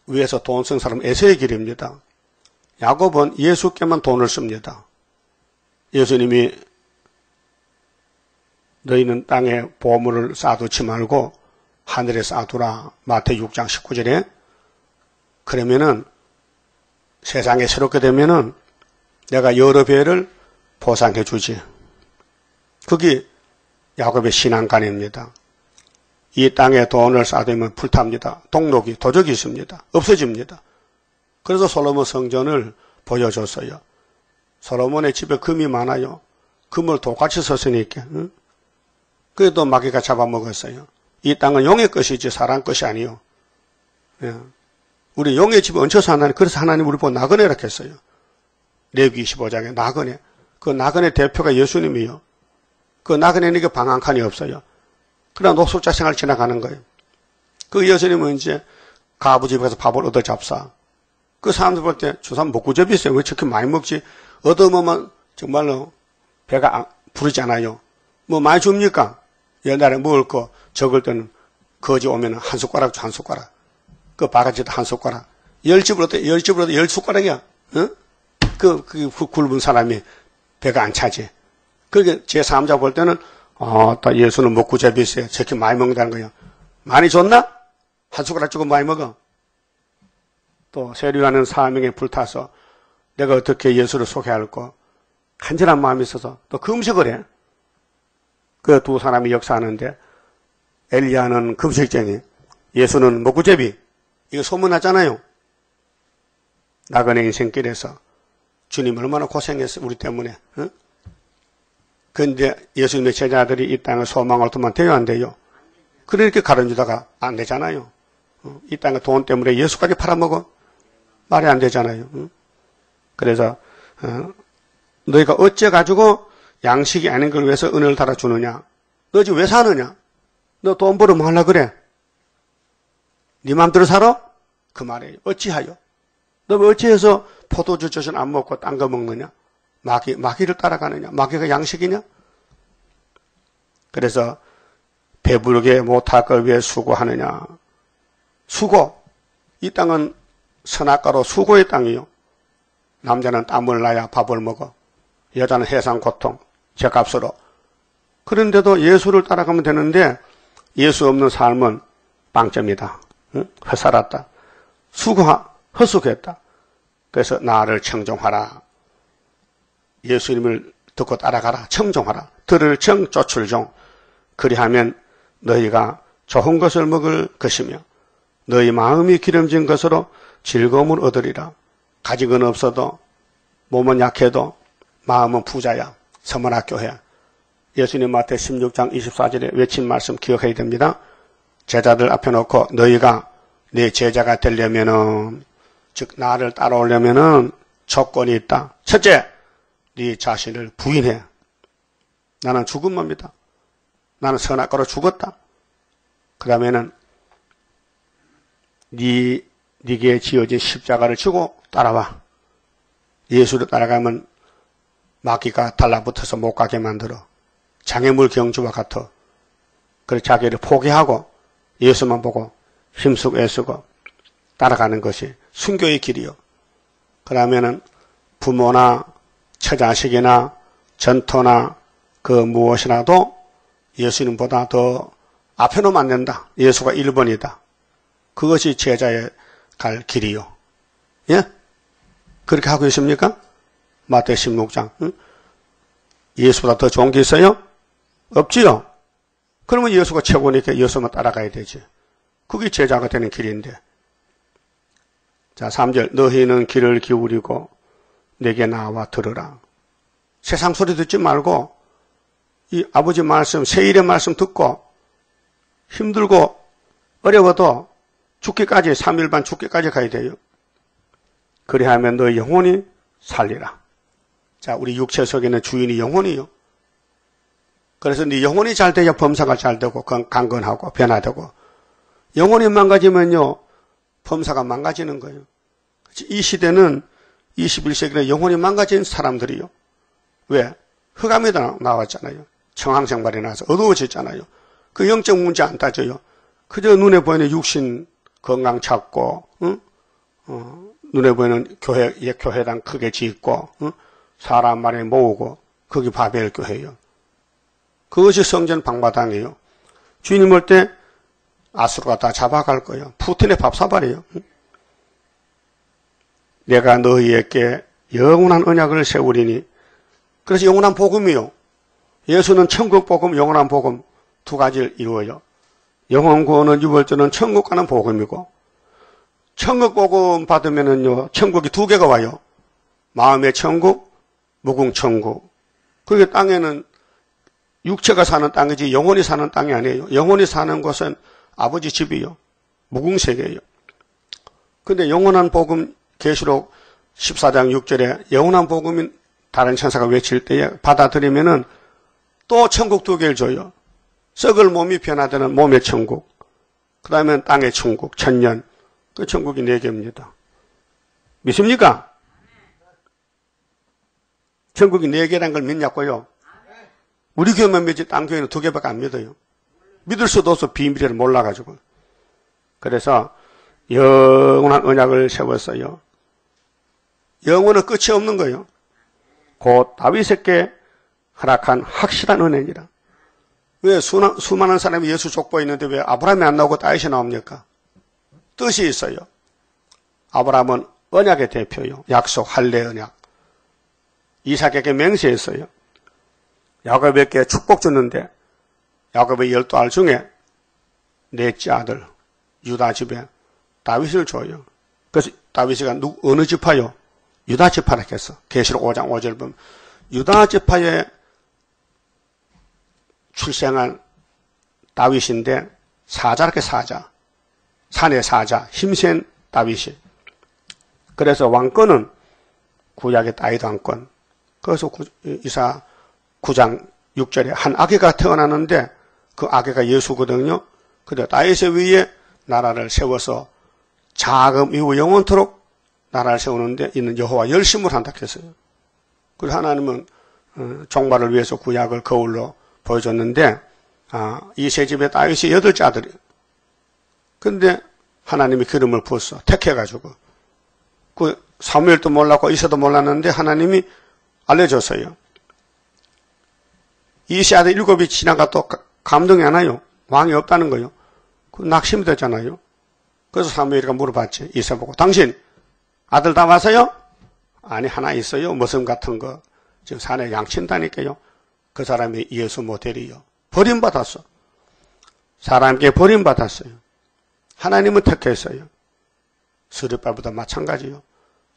위해서 돈 쓴 사람 에서의 길입니다. 야곱은 예수께만 돈을 씁니다. 예수님이 너희는 땅에 보물을 쌓아두지 말고 하늘에 쌓아두라. 마태 6장 19절에. 그러면은 세상에 새롭게 되면은 내가 여러 배를 보상해 주지. 그게 야곱의 신앙관입니다. 이 땅에 돈을 쌓아두면 불탑니다. 동록이, 도적이 있습니다. 없어집니다. 그래서 솔로몬 성전을 보여줬어요. 솔로몬의 집에 금이 많아요. 금을 똑같이 썼으니까. 응? 그래도 마귀가 잡아먹었어요. 이 땅은 용의 것이지 사람 것이 아니요. 예. 우리 용의 집에 얹혀서 하나님, 그래서 하나님 우리 보고 나그네라 했어요. 레위기 25장에 나그네. 그 나그네 대표가 예수님이요. 그 나그네에게 방 한 칸이 없어요. 그러나 노숙자 생활 지나가는 거예요. 그 예수님은 이제 가부 집에 가서 밥을 얻어 잡사. 그 사람들 볼 때 저 사람 먹구잡이 있어요. 왜 저렇게 많이 먹지? 얻어먹으면 정말로 배가 부르지 않아요. 뭐 많이 줍니까? 옛날에 먹을 거 적을 때는 거지 오면 한 숟가락 한 숟가락. 그 바가지도 한 숟가락. 10집을 얻어 10숟가락이야. 응? 그 굵은 사람이 배가 안 차지. 그게 제 3자 볼 때는 딱 예수는 먹구잡이 있어요. 저렇게 많이 먹는다는 거예요. 많이 줬나? 한 숟가락 주고 많이 먹어. 또 세류하는 사명에 불타서 내가 어떻게 예수를 소개할까? 간절한 마음이 있어서 또 금식을 해. 그 두 사람이 역사하는데 엘리야는 금식쟁이, 예수는 먹구잡이. 이거 소문났잖아요. 나그네 인생길에서 주님 얼마나 고생했어 우리 때문에. 응? 그런데 예수님의 제자들이 이 땅에 소망을 두면 돼요 안 돼요? 그렇게 가르쳐주다가 안 되잖아요. 이 땅에 돈 때문에 예수까지 팔아먹어? 말이 안 되잖아요. 그래서 너희가 어째 가지고 양식이 아닌 걸 위해서 은을 달아주느냐? 너 지금 왜 사느냐? 너 돈 벌어 뭐 하려고 그래? 네 맘대로 살아? 그 말이에요. 어찌하여? 너 왜 어찌해서 포도주 젖은 안 먹고 딴 거 먹느냐? 마귀를 따라가느냐? 마귀가 양식이냐? 그래서 배부르게 못할 걸 왜 수고하느냐? 수고. 이 땅은 선악과로 수고의 땅이요. 남자는 땀을 나야 밥을 먹어. 여자는 해상 고통, 죗값으로. 그런데도 예수를 따라가면 되는데 예수 없는 삶은 빵점이다. 응? 헛살았다. 헛수고했다. 그래서 나를 청종하라. 예수님을 듣고 따라가라. 청종하라. 들을 청, 쫓을 종. 그리하면 너희가 좋은 것을 먹을 것이며 너희 마음이 기름진 것으로 즐거움을 얻으리라. 가직은 없어도 몸은 약해도 마음은 부자야. 서문학교회. 예수님 마태 16장 24절에 외친 말씀 기억해야 됩니다. 제자들 앞에 놓고 너희가 내 제자가 되려면은, 즉 나를 따라오려면은 조건이 있다. 첫째, 네 자신을 부인해. 나는 죽은 몸이다. 나는 선악과로 죽었다. 그 다음에는 네게 지어진 십자가를 지고 따라와. 예수를 따라가면 마귀가 달라붙어서 못 가게 만들어. 장애물 경주와 같아. 그래서 자기를 포기하고 예수만 보고 힘쓰고 애쓰고 따라가는 것이 순교의 길이요. 그러면은 부모나 처자식이나 전토나 그 무엇이라도 예수님보다 더 앞에 놓으면 안 된다. 예수가 1번이다. 그것이 제자의 갈 길이요. 예? 그렇게 하고 있습니까? 마태 16장. 응? 예수보다 더 좋은 게 있어요? 없지요? 그러면 예수가 최고니까 예수만 따라가야 되지. 그게 제자가 되는 길인데. 자, 3절. 너희는 귀를 기울이고 내게 나와 들으라. 세상 소리 듣지 말고 이 아버지 말씀, 세일의 말씀 듣고 힘들고 어려워도 죽기까지, 3일 반 죽기까지 가야 돼요. 그리하면 너희 영혼이 살리라. 자, 우리 육체 속에는 주인이 영혼이요. 그래서 네 영혼이 잘 돼야 범사가 잘 되고 강건하고 변화되고, 영혼이 망가지면요 범사가 망가지는 거예요. 이 시대는 21세기는 영혼이 망가진 사람들이요. 왜? 흑암이 나왔잖아요. 청항생발이 나와서 어두워졌잖아요. 그 영적 문제 안 따져요. 그저 눈에 보이는 육신 건강 찾고, 응? 눈에 보이는 교회당 크게 짓고, 응? 사람 많이 모으고, 거기 바벨 교회예요. 그것이 성전 방마당이에요. 주인님 올 때 아수르가 다 잡아갈 거예요. 푸틴의 밥사발이에요. 응? 내가 너희에게 영원한 언약을 세우리니. 그래서 영원한 복음이요. 예수는 천국 복음, 영원한 복음 두 가지를 이루어요. 영원 구원은 유월절은 천국 가는 복음이고, 천국 복음 받으면은요 천국이 두 개가 와요. 마음의 천국, 무궁천국. 그게 땅에는 육체가 사는 땅이지 영혼이 사는 땅이 아니에요. 영혼이 사는 곳은 아버지 집이요. 무궁세계예요. 근데 영원한 복음, 계시록 14장 6절에 영원한 복음인 다른 천사가 외칠 때에 받아들이면은 또 천국 두 개를 줘요. 썩을 몸이 변화되는 몸의 천국, 그 다음에 땅의 천국, 천년. 그 천국이 4개입니다. 믿습니까? 천국이 4개라는 걸 믿냐고요? 우리 교회만 믿지 딴 교회는 2개밖에 안 믿어요. 믿을 수도 없어. 비밀을 몰라가지고. 그래서 영원한 언약을 세웠어요. 영원은 끝이 없는 거예요. 곧 다윗에게 허락한 확실한 은혜니라. 왜 수많은 사람이 예수 족보에 있는데 왜 아브라함이 안 나오고 다윗이 나옵니까? 뜻이 있어요. 아브라함은 언약의 대표요. 약속, 할례 언약. 이삭에게 맹세했어요. 야곱에게 축복 줬는데 야곱의 12알 중에 넷째 아들 유다 집에 다윗을 줘요. 그래서 다윗이가 어느 지파요? 유다 지파라 했어. 계시록 5장 5절 보면 유다 지파에 출생한 다윗인데 사자렇게 사자, 산의 사자, 힘센 다윗이. 그래서 왕권은 구약의 다윗 왕권. 그래서 이사 9장 6절에 한 아기가 태어나는데 그 아기가 예수거든요. 근데 다윗의 위에 나라를 세워서 자금 이후 영원토록 나라를 세우는데 있는 여호와 열심을 한다 했어요. 그래서 하나님은 종말을 위해서 구약을 거울로 보여줬는데 이세 집에 다윗이 8째 아들이에요. 근데 하나님이 기름을 부었어. 택해가지고. 그 사무엘도 몰랐고 이새도 몰랐는데 하나님이 알려줬어요. 이새 아들 7이 지나가도 감동이 안 와요. 왕이 없다는 거예요. 그 낙심이 됐잖아요. 그래서 사무엘이가 물어봤지. 이새 보고. 당신 아들 다 왔어요? 아니 하나 있어요. 무슨 같은 거. 지금 산에 양친다니까요. 그 사람이 예수 모델이요. 버림받았어. 사람께 버림받았어요. 하나님은 택했어요. 스룹발보다 마찬가지요.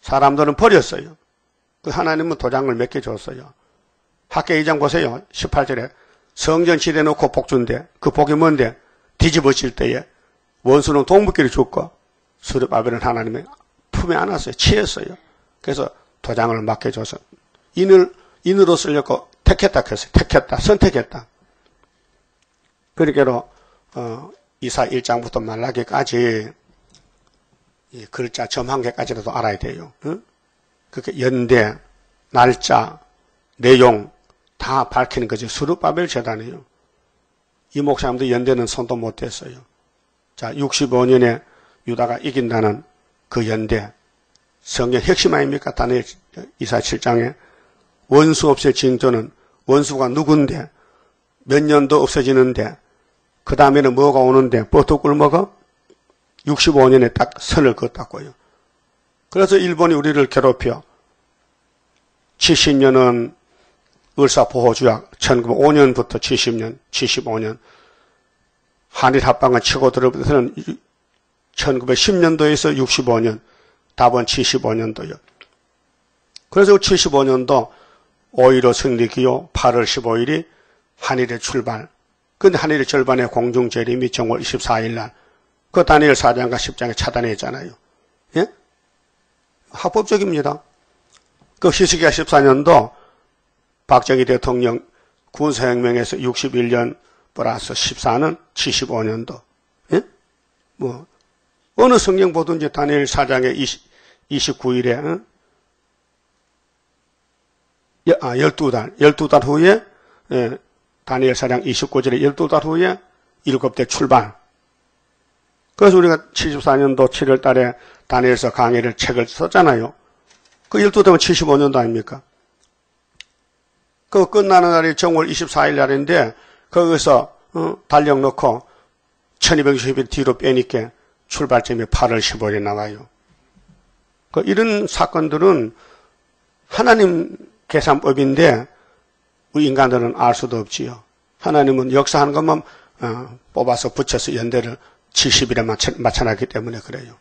사람들은 버렸어요. 그 하나님은 도장을 몇 개 줬어요. 학계 2장 보세요. 18절에 성전 지대 놓고 복 준대. 그 복이 뭔데? 뒤집어질 때에 원수는 동물끼리 죽고 스룹바벨은 하나님의 품에 안았어요. 취했어요. 그래서 도장을 맡겨줘서 인으로 쓰려고 택했다 했어요. 택했다. 선택했다. 그러게로 이사 1장부터 말라기까지 이 글자 점 한 개까지라도 알아야 돼요. 응? 그렇게 연대, 날짜, 내용 다 밝히는 것이 스룹바벨 재단이에요. 이 목사님도 연대는 손도 못 댔어요. 자, 65년에 유다가 이긴다는 그 연대. 성경 핵심 아닙니까? 다니엘 이사 7장에 원수 없을 징조는 원수가 누군데 몇 년도 없어지는데 그 다음에는 뭐가 오는데 뻐떡을 먹어? 65년에 딱 선을 그었다고요. 그래서 일본이 우리를 괴롭혀 70년은 을사보호조약 1905년부터 70년, 75년 한일 합방을 치고 들어서는 1910년도에서 65년 답은 75년도요. 그래서 75년도 5.15 승리기요 8월 15일이 한일의 출발. 근데 한일의 절반의 공중재림이 정월 24일 날 그 다니엘 4장과 10장에 차단했잖아요. 예? 합법적입니다. 그 히스기야 14년도 박정희 대통령 군사혁명에서 61년 플러스 14는 75년도. 예? 뭐 어느 성경 보든지 다니엘 4장에 29일에 12달 후에 다니엘 4장 29절에 12달 후에 7대 출발. 그래서 우리가 74년도 7월 달에 다니엘서 강의를 책을 썼잖아요. 그 12대면 75년도 아닙니까? 그 끝나는 날이 정월 24일 날인데 거기서 달력 넣고 1260일 뒤로 빼니까 출발점이 8월 15일에 나와요. 그 이런 사건들은 하나님 계산법인데 우리 인간들은 알 수도 없지요. 하나님은 역사하는 것만 뽑아서 붙여서 연대를 70일에 맞춰놨기 때문에 그래요.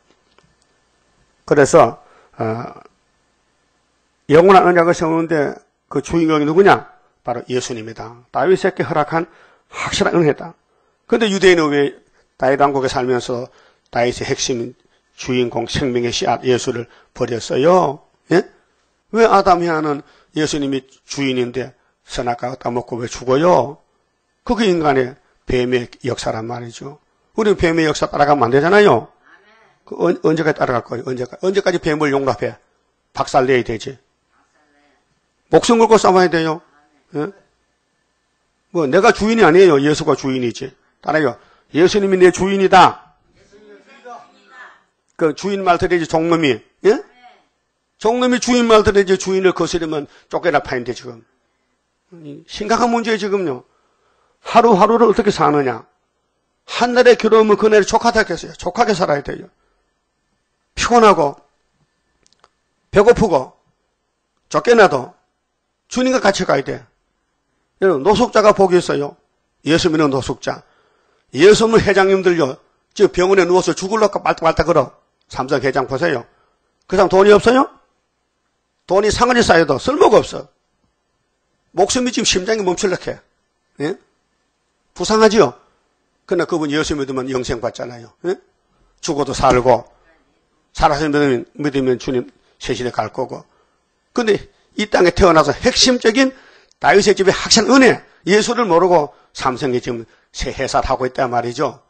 그래서 영원한 언약을 세우는데 그 주인공이 누구냐? 바로 예수님이다. 다윗에게 허락한 확실한 은혜다. 그런데 유대인은 왜 다윗 왕국에 살면서 다윗의 핵심 주인공 생명의 씨앗 예수를 버렸어요? 예? 왜 아담이 하는 예수님이 주인인데 선악과를 따먹고 왜 죽어요? 그게 인간의 뱀의 역사란 말이죠. 우리는 뱀의 역사 따라가면 안 되잖아요. 그 언제까지 따라갈 거예요? 언제까지 뱀을 용납해? 박살내야 되지. 목숨 걸고 싸워야 돼요. 예? 뭐 내가 주인이 아니에요. 예수가 주인이지. 따라요. 예수님이 내 주인이다. 그 주인 말 들어야지 종놈이. 예? 종놈이 주인 말 들어야지 주인을 거스르면 쫓겨나 파인데 지금. 심각한 문제예요 지금요. 하루하루를 어떻게 사느냐. 한 날의 괴로움은 그 날에 족하다겠어요. 족하게 살아야 돼요. 피곤하고 배고프고 쫓겨나도 주님과 같이 가야 돼. 여러분 노숙자가 복이 있어요. 예수 믿는 노숙자. 예수 믿는 회장님들요. 저 병원에 누워서 죽을라고 말딱말딱 걸어. 삼성 회장 보세요. 그 사람 돈이 없어요? 돈이 상은이 쌓여도 쓸모가 없어. 목숨이 지금 심장이 멈출락해. 예? 부상하지요? 그러나 그분 예수 믿으면 영생 받잖아요. 예? 죽어도 살고 살아서 믿으면 주님 세신에 갈 거고. 근데 이 땅에 태어나서 핵심적인 다윗의 집의 확실한 은혜 예수를 모르고 삼성에 지금 새 회사 하고 있단 말이죠.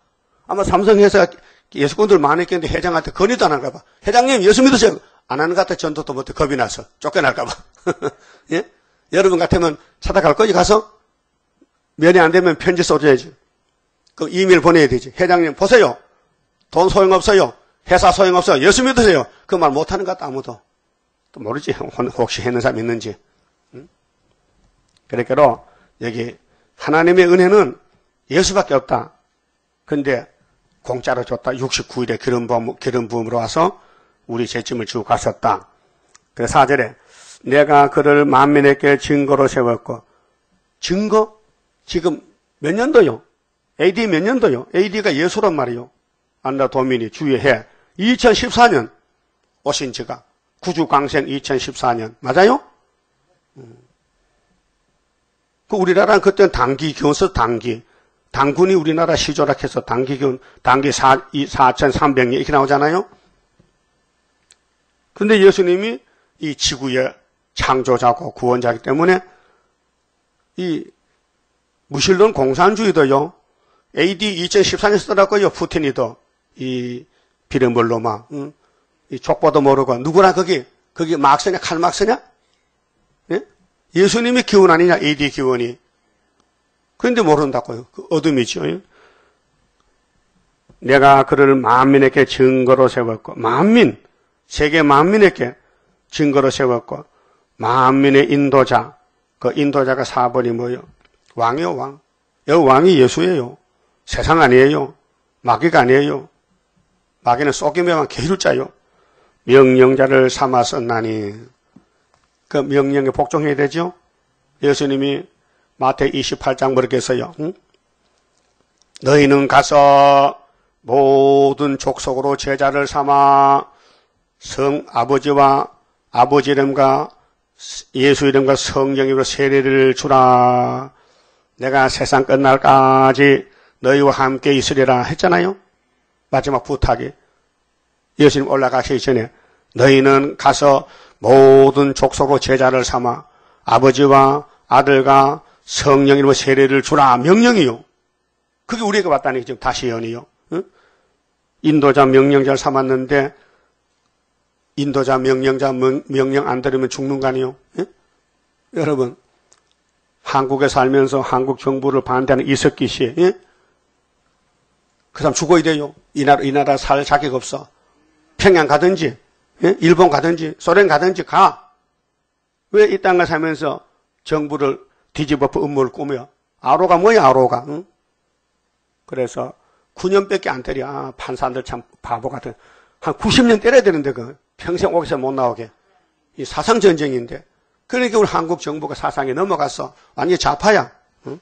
아마 삼성 회사 예수꾼들 많이 있겠는데 회장한테 건의도 안 할까 봐. 회장님 예수 믿으세요. 안 하는 것 같아. 전도도 못해. 겁이 나서 쫓겨날까 봐. 예? 여러분 같으면 찾아갈 거지 가서? 면회 안 되면 편지 써줘야지. 그 이메일 보내야 되지. 회장님 보세요. 돈 소용없어요. 회사 소용없어요. 예수 믿으세요. 그 말 못하는 것 같다 아무도. 또 모르지. 혹시 했는 사람 있는지. 그러니까 여기 하나님의 은혜는 예수밖에 없다. 근데 공짜로 줬다. 69일에 기름 부음으로 와서 우리 죄짐을 지고 갔었다. 그래서 4절에 내가 그를 만민에게 증거로 세웠고, 증거? 지금 몇 년도요? AD 몇 년도요? AD가 예수란 말이요. 안나 도민이 주의 해 2014년 오신 지가 구주 강생 2014년 맞아요? 그 우리나라는 그때는 단기 기원서 당군이 우리나라 시조락해서 단기 4,300년 이렇게 나오잖아요. 근데 예수님이 이 지구의 창조자고 구원자이기 때문에 이 무신론 공산주의도요. AD 2014년 쓰더라고요. 푸틴이도 이 비름벌로마 이 족보도 모르고 누구나 거기 막스냐 칼막스냐? 예? 예수님이 기원 아니냐 AD 기원이. 그런데 모른다고요. 그 어둠이죠. 예? 내가 그를 만민에게 증거로 세웠고 만민 세계 만민에게 증거로 세웠고 만민의 인도자 그 인도자가 4번이 뭐예요? 왕이요 왕. 여기 왕이 예수예요. 세상 아니에요. 마귀가 아니에요. 마귀는 쏘기매만 계율자요. 명령자를 삼았었나니 그 명령에 복종해야 되죠. 예수님이 마태 28장 그렇게 했어요. 응? 너희는 가서 모든 족속으로 제자를 삼아 성 아버지와 아버지 이름과 예수 이름과 성령 이름으로 세례를 주라. 내가 세상 끝날까지 너희와 함께 있으리라 했잖아요. 마지막 부탁이 예수님 올라가시기 전에 너희는 가서 모든 족속으로 제자를 삼아 아버지와 아들과 성령 이름으로 세례를 주라. 명령이요. 그게 우리에게 왔다니 지금 다시 연이요. 응? 인도자 명령자를 삼았는데 인도자 명령자 명령 안 들으면 죽는 거 아니에요. 응? 여러분 한국에 살면서 한국 정부를 반대하는 이석기 씨 응? 그 사람 죽어야 돼요. 이 나라 살 자격 없어. 평양 가든지 예? 일본 가든지 소련 가든지 가. 왜 이 땅을 살면서 정부를 뒤집어 음모를 꾸며. 아로가 뭐야 아로가. 응? 그래서 9년밖에 안 때려. 아, 판사들 참 바보 같은. 한 90년 때려야 되는데 그 평생 옥에서 못 나오게. 이 사상전쟁인데. 그러니까 우리 한국 정부가 사상에 넘어갔어. 완전히 좌파야. 응?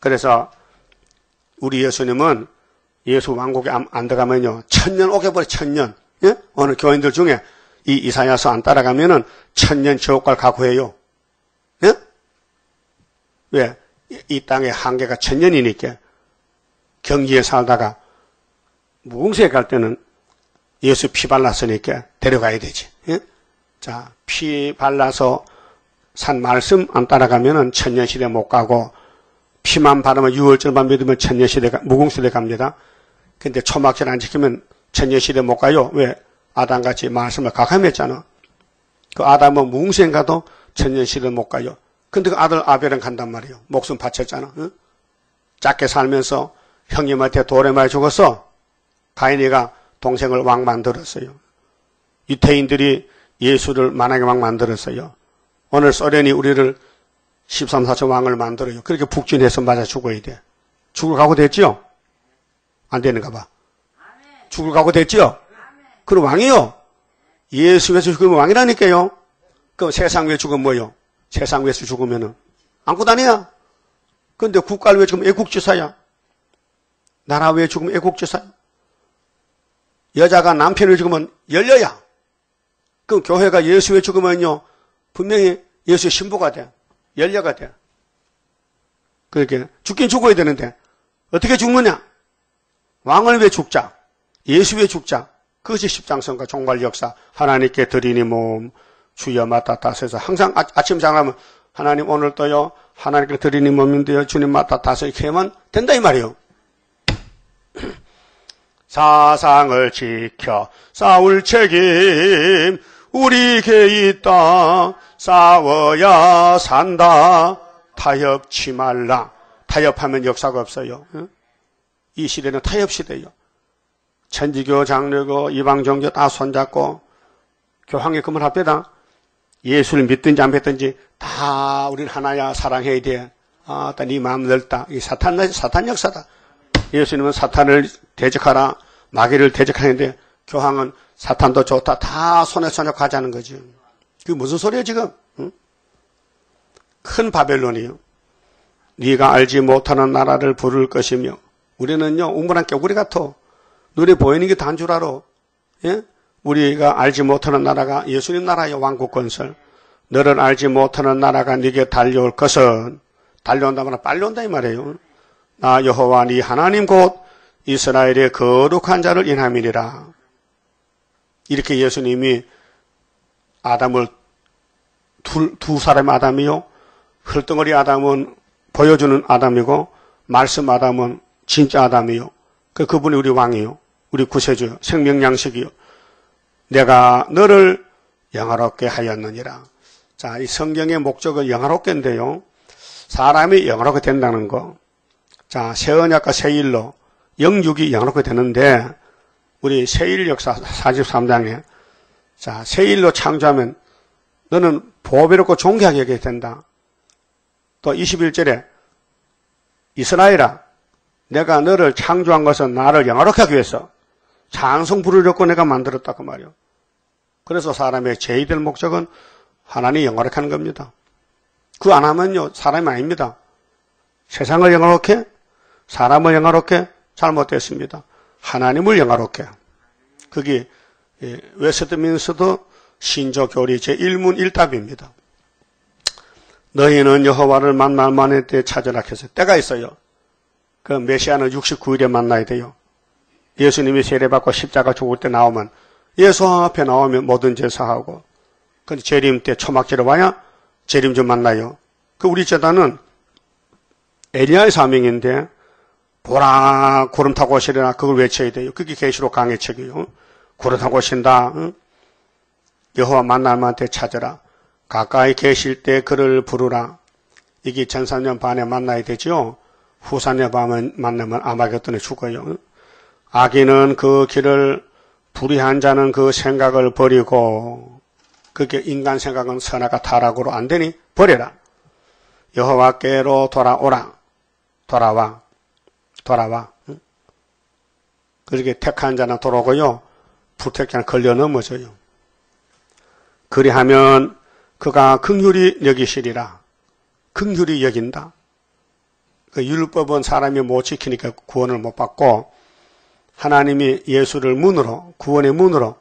그래서 우리 예수님은 예수 왕국에 안 들어가면요. 1000년 오게 버려 1000년. 예? 어느 교인들 중에 이 이사야서 안 따라가면은 1000년 지옥 갈 각오해요. 예? 왜? 이 땅의 한계가 1000년이니까 경기에 살다가 무궁세에 갈 때는 예수 피 발랐으니까 데려가야 되지. 예? 자, 피 발라서 산 말씀 안 따라가면은 1000년 시대 못 가고 피만 바르면 6월절만 믿으면 1000년 시대 무궁시대 갑니다. 근데 초막절 안 지키면 1000년 시대 못 가요. 왜? 아담같이 말씀을 가감했잖아. 그 아담은 무궁시에 가도 1000년 시대 못 가요. 근데 그 아들 아벨은 간단 말이에요. 목숨 바쳤잖아. 응? 작게 살면서 형님한테 돌에 맞아 죽었어. 가인이가 동생을 왕 만들었어요. 유태인들이 예수를 만왕의 왕 만들었어요. 오늘 소련이 우리를 13, 14조 왕을 만들어요. 그렇게 북진해서 맞아 죽어야 돼. 죽을 각오 됐지요? 안 되는가 봐. 죽을 각오 됐지요? 그럼 왕이요. 예수 위해서 죽으면 왕이라니까요. 그럼 세상 위해 죽으면 뭐요? 세상 위해서 죽으면은 안고 다녀. 근데 국가를 위해 죽으면 애국지사야. 나라 위해 죽으면 애국지사야. 여자가 남편을 죽으면 열려야. 그럼 교회가 예수 위해 죽으면요. 분명히 예수의 신부가 돼. 열려가 돼. 그렇게 죽긴 죽어야 되는데 어떻게 죽느냐? 왕을 위해 죽자. 예수 위해 죽자. 그것이 십장성과 종말 역사. 하나님께 드리니 몸 주여 맡아다세서 항상 아침 장하면 하나님 오늘도요 하나님께 드리니 몸인데요 주님 맡아다세 이렇게 하면 된다 이 말이에요. 사상을 지켜 싸울 책임 우리에게 있다. 싸워야 산다. 타협치 말라. 타협하면 역사가 없어요. 이 시대는 타협 시대예요. 천지교, 장르교, 이방 종교 다 손잡고 교황의 금을 합니다. 예수를 믿든지 안 믿든지 다 우리는 하나야, 사랑해야 돼. 아, 네 마음 넓다. 이 사탄 역사다. 예수님은 사탄을 대적하라, 마귀를 대적하는데 교황은 사탄도 좋다. 다 손에 가자는 거죠. 그게 무슨 소리예요 지금? 응? 큰 바벨론이요. 네가 알지 못하는 나라를 부를 것이며, 우리는요 우물한 깨구리 같아. 눈에 보이는 게 단 줄 알아. 예? 우리가 알지 못하는 나라가 예수님 나라의 왕국 건설. 너를 알지 못하는 나라가 네게 달려올 것은, 달려온다 말은 빨리 온다 이 말이에요. 나 여호와 네 하나님 곧 이스라엘의 거룩한 자를 인함이니라. 이렇게 예수님이 아담을 두 사람의 아담이요, 흘덩어리 아담은 보여주는 아담이고 말씀 아담은 진짜 아담이요. 그분이 우리 왕이요, 우리 구세주요, 생명 양식이요. 내가 너를 영화롭게 하였느니라. 자, 이 성경의 목적은 영화롭게인데요, 사람이 영화롭게 된다는 거. 자, 새언약과 새일로 영육이 영화롭게 되는데, 우리 새일 역사 43장에 자, 새일로 창조하면 너는 보배롭고 존귀하게 하게 된다. 또 21절에 이스라엘아, 내가 너를 창조한 것은 나를 영화롭게 하기 위해서 장성 부르려고 내가 만들었다 그 말이요. 그래서 사람의 제일 될 목적은 하나님 영화롭게 하는 겁니다. 그거 안 하면요 사람이 아닙니다. 세상을 영화롭게, 사람을 영화롭게 잘못됐습니다. 하나님을 영화롭게. 그게 웨스트민스터 신조교리 제1문 1답입니다. 너희는 여호와를 만날 만한 때 찾으라 해서 때가 있어요. 그 메시아는 69일에 만나야 돼요. 예수님이 세례받고 십자가 죽을 때 나오면, 예수 앞에 나오면 모든 죄 사하고, 근데 재림 때 초막절에 와야 재림 좀 만나요. 그 우리 제단은 엘리야의 사명인데, 보라 구름 타고 오시리라, 그걸 외쳐야 돼요. 그게 계시록 강의 책이에요. 구름 타고 오신다. 응? 여호와 만날만 때 찾으라. 가까이 계실 때 그를 부르라. 이게 전사년 반에 만나야 되죠. 후사년 반에 만나면 아마겟돈에 죽어요. 악인은 그 길을, 불의한 자는 그 생각을 버리고, 그게 인간 생각은 선악과 타락으로 안 되니 버려라. 여호와께로 돌아오라. 돌아와. 응? 그렇게 택한 자는 돌아오고요, 불택자는 걸려 넘어져요. 그리하면 그가 긍휼히 여기시리라. 긍휼히 여긴다. 그 율법은 사람이 못 지키니까 구원을 못 받고, 하나님이 예수를 문으로, 구원의 문으로,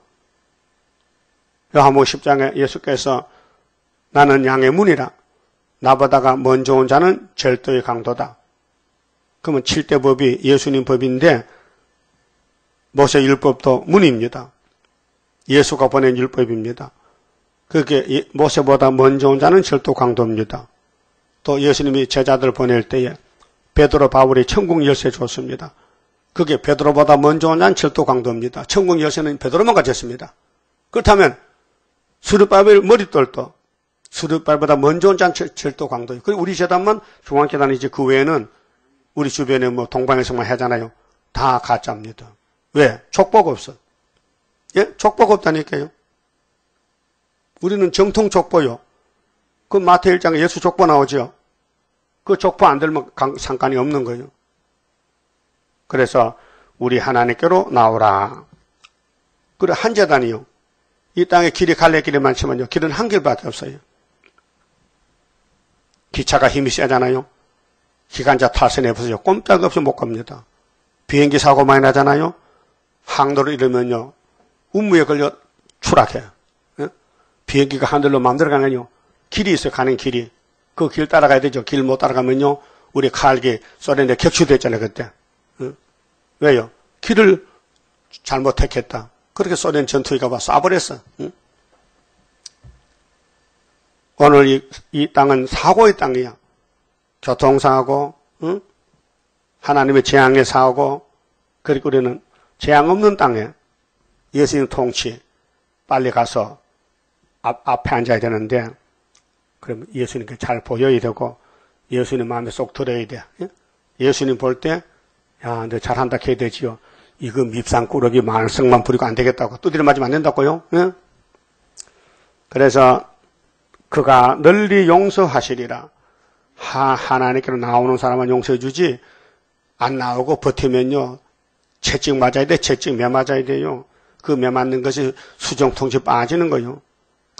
요한복음 10장에 예수께서 나는 양의 문이라, 나보다가 먼저 온 자는 절도의 강도다. 그러면 7대 법이 예수님 법인데 모세 율법도 문입니다. 예수가 보낸 율법입니다. 그게 모세보다 먼저 온 자는 절도 강도입니다. 또 예수님이 제자들 보낼 때에 베드로 바울이 천국 열쇠 줬습니다. 그게 베드로보다 먼저 온 자는 절도 강도입니다. 천국 열쇠는 베드로만 가졌습니다. 그렇다면 스룹바벨 머릿돌도 스룹바벨보다 먼저 온 자는 절도 강도예요. 그리고 우리 재단만 중앙재단이지, 그 외에는 우리 주변에 뭐 동방에서만 하잖아요. 다 가짜입니다. 왜? 족보가 없어. 예? 족보가 없다니까요. 우리는 정통 족보요. 그 마태 1장에 예수 족보 나오죠. 그 족보 안 들면 상관이 없는 거예요. 그래서 우리 하나님께로 나오라. 그래, 한 재단이요. 이 땅에 길이 갈래길이 많지만요, 길은 한 길밖에 없어요. 기차가 힘이 세잖아요. 기관차 탈선해 보세요. 꼼짝없이 못 갑니다. 비행기 사고 많이 나잖아요. 항로를 잃으면요, 운무에 걸려 추락해요. 예? 비행기가 하늘로 마음대로 가면요, 길이 있어요. 가는 길이. 그 길 따라가야 되죠. 길 못 따라가면요, 우리 칼기 소련에 격추됐잖아요, 그때. 예? 왜요? 길을 잘못 택했다. 그렇게 소련 전투기가 와 쏴버렸어. 예? 오늘 이 땅은 사고의 땅이야. 교통사고, 응? 하나님의 재앙에 사오고, 그리고 우리는 재앙 없는 땅에 예수님 통치 빨리 가서 앞에 앉아야 되는데, 그럼 예수님께 잘 보여야 되고 예수님 마음에 쏙 들어야 돼. 예수님 볼 때 야, 너 잘한다 해야 되지요. 이거 밉상꾸러기 말썽만 부리고 안 되겠다고 두드려 맞으면 안 된다고요. 예? 그래서 그가 널리 용서하시리라. 하나님께로 나오는 사람은 용서해 주지 안 나오고 버티면요 채찍 맞아야 돼. 채찍 매 맞아야 돼요. 그 매 맞는 것이 수정통치 빠지는 거요.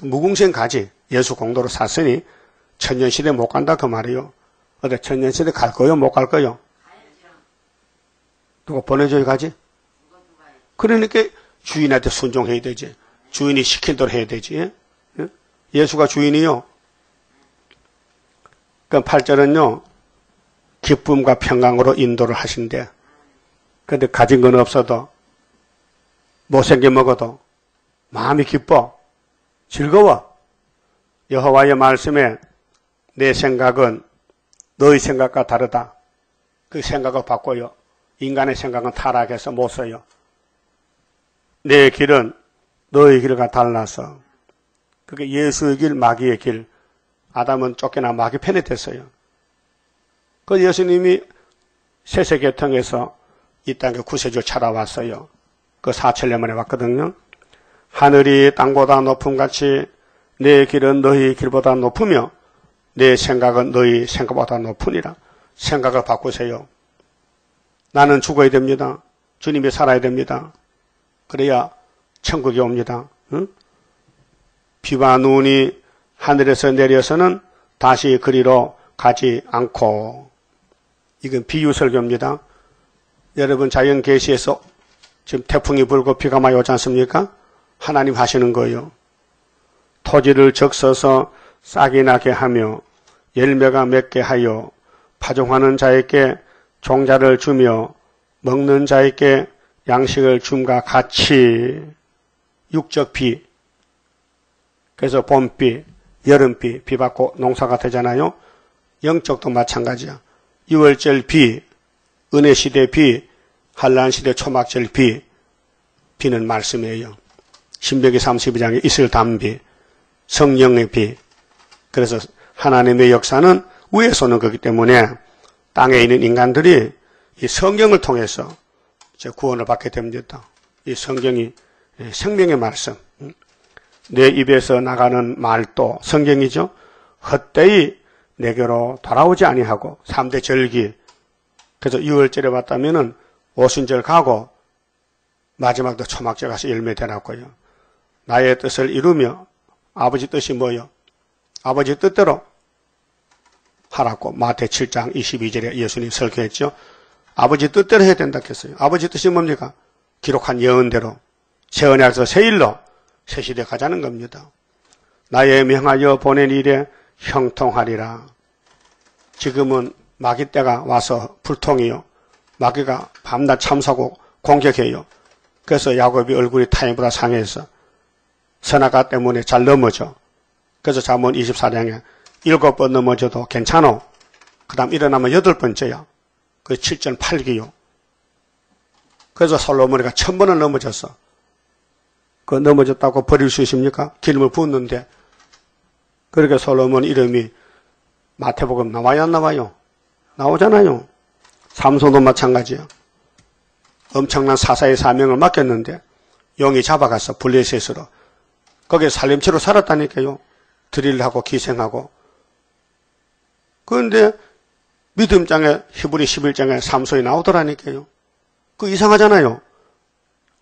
무궁생 가지. 예수 공도로 샀으니 천년시대 못 간다 그 말이요. 어디 천년시대 갈 거요? 못 갈 거요? 누가 보내줘야 가지? 그러니까 주인한테 순종해야 되지. 주인이 시킨 대로 해야 되지. 예수가 주인이요. 그 8절은요. 기쁨과 평강으로 인도를 하신대. 그런데 가진 건 없어도 못생겨 먹어도 마음이 기뻐. 즐거워. 여호와의 말씀에 내 생각은 너의 생각과 다르다. 그 생각을 바꿔요. 인간의 생각은 타락해서 못 써요. 내 길은 너의 길과 달라서. 그게 예수의 길, 마귀의 길. 아담은 쫓겨나 마귀 편에 됐어요. 그 예수님이 세세계통에서 이 땅에 구세주를 찾아왔어요. 그 4천년 만에 왔거든요. 하늘이 땅보다 높음같이 내 길은 너희 길보다 높으며 내 생각은 너희 생각보다 높으니라. 생각을 바꾸세요. 나는 죽어야 됩니다. 주님이 살아야 됩니다. 그래야 천국에 옵니다. 응? 비와 눈이 하늘에서 내려서는 다시 그리로 가지 않고. 이건 비유 설교입니다. 여러분 자연 계시에서 지금 태풍이 불고 비가 많이 오지 않습니까? 하나님 하시는 거예요. 토지를 적셔서 싹이 나게 하며 열매가 맺게 하여 파종하는 자에게 종자를 주며 먹는 자에게 양식을 줌과 같이. 육적 비. 그래서 봄비, 여름비, 비 받고 농사가 되잖아요. 영적도 마찬가지야. 6월절 비, 은혜시대 비, 한란시대 초막절 비. 비는 말씀이에요. 신명기 32장에 이슬 담비, 성령의 비. 그래서 하나님의 역사는 위에서 오는 거기 때문에 땅에 있는 인간들이 이 성경을 통해서 구원을 받게 됩니다. 이 성경이 생명의 말씀. 내 입에서 나가는 말도 성경이죠. 헛되이 내게로 돌아오지 아니하고 3대 절기. 그래서 6월절에 왔다면은 오순절 가고 마지막도 초막절 가서 열매 되라고요. 나의 뜻을 이루며 아버지 뜻이 뭐요? 아버지 뜻대로 하라고 마태 7장 22절에 예수님 설교했죠. 아버지 뜻대로 해야 된다 했어요. 아버지 뜻이 뭡니까? 기록한 예언대로 새 언약에서 새 일로 새 시대 가자는 겁니다. 나의 명하여 보낸 일에 형통하리라. 지금은 마귀 때가 와서 불통이요. 마귀가 밤낮 참사고 공격해요. 그래서 야곱이 얼굴이 타인보다 상해서 선악과 때문에 잘 넘어져. 그래서 잠언 24장에 7번 넘어져도 괜찮아. 그 다음 일어나면 8번째야. 그 7전 8기요. 그래서 솔로몬이가 1000번을 넘어졌어. 그 넘어졌다고 버릴 수 있습니까? 기름을 부었는데. 그렇게 솔로몬 이름이 마태복음 나와요, 안 나와요? 나오잖아요. 삼손도 마찬가지야. 엄청난 사사의 사명을 맡겼는데 용이 잡아가서 블레셋으로. 거기에 살림채로 살았다니까요. 드릴하고 기생하고. 그런데 믿음장에 히브리 11장에 삼손이 나오더라니까요. 그 이상하잖아요.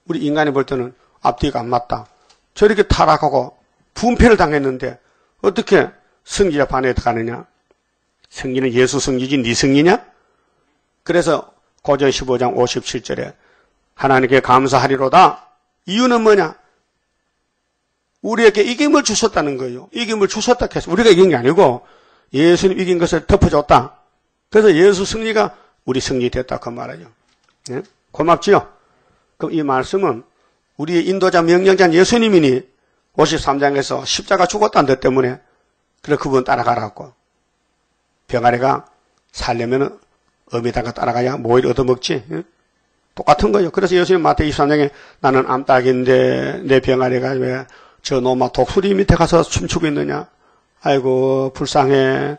우리 인간이 볼 때는 앞뒤가 안 맞다. 저렇게 타락하고 분패를 당했는데 어떻게 승리자 반에 들어가느냐? 승리는 예수 승리지 네 승리냐? 그래서 고전 15장 57절에 하나님께 감사하리로다. 이유는 뭐냐? 우리에게 이김을 주셨다는 거예요. 이김을 주셨다 해서 우리가 이긴 게 아니고 예수님 이긴 것을 덮어줬다. 그래서 예수 승리가 우리 승리 됐다 그 말이에요. 네? 고맙지요? 그럼 이 말씀은 우리의 인도자 명령자 예수님이니 53장에서 십자가 죽었다는 것 때문에 그래 그분 따라가라고. 병아리가 살려면 어미다가 따라가야 모일 얻어먹지. 똑같은 거예요. 그래서 예수님 마태복음 23장에 나는 암탉인데 내 병아리가 왜 저 노마 독수리 밑에 가서 춤추고 있느냐. 아이고 불쌍해.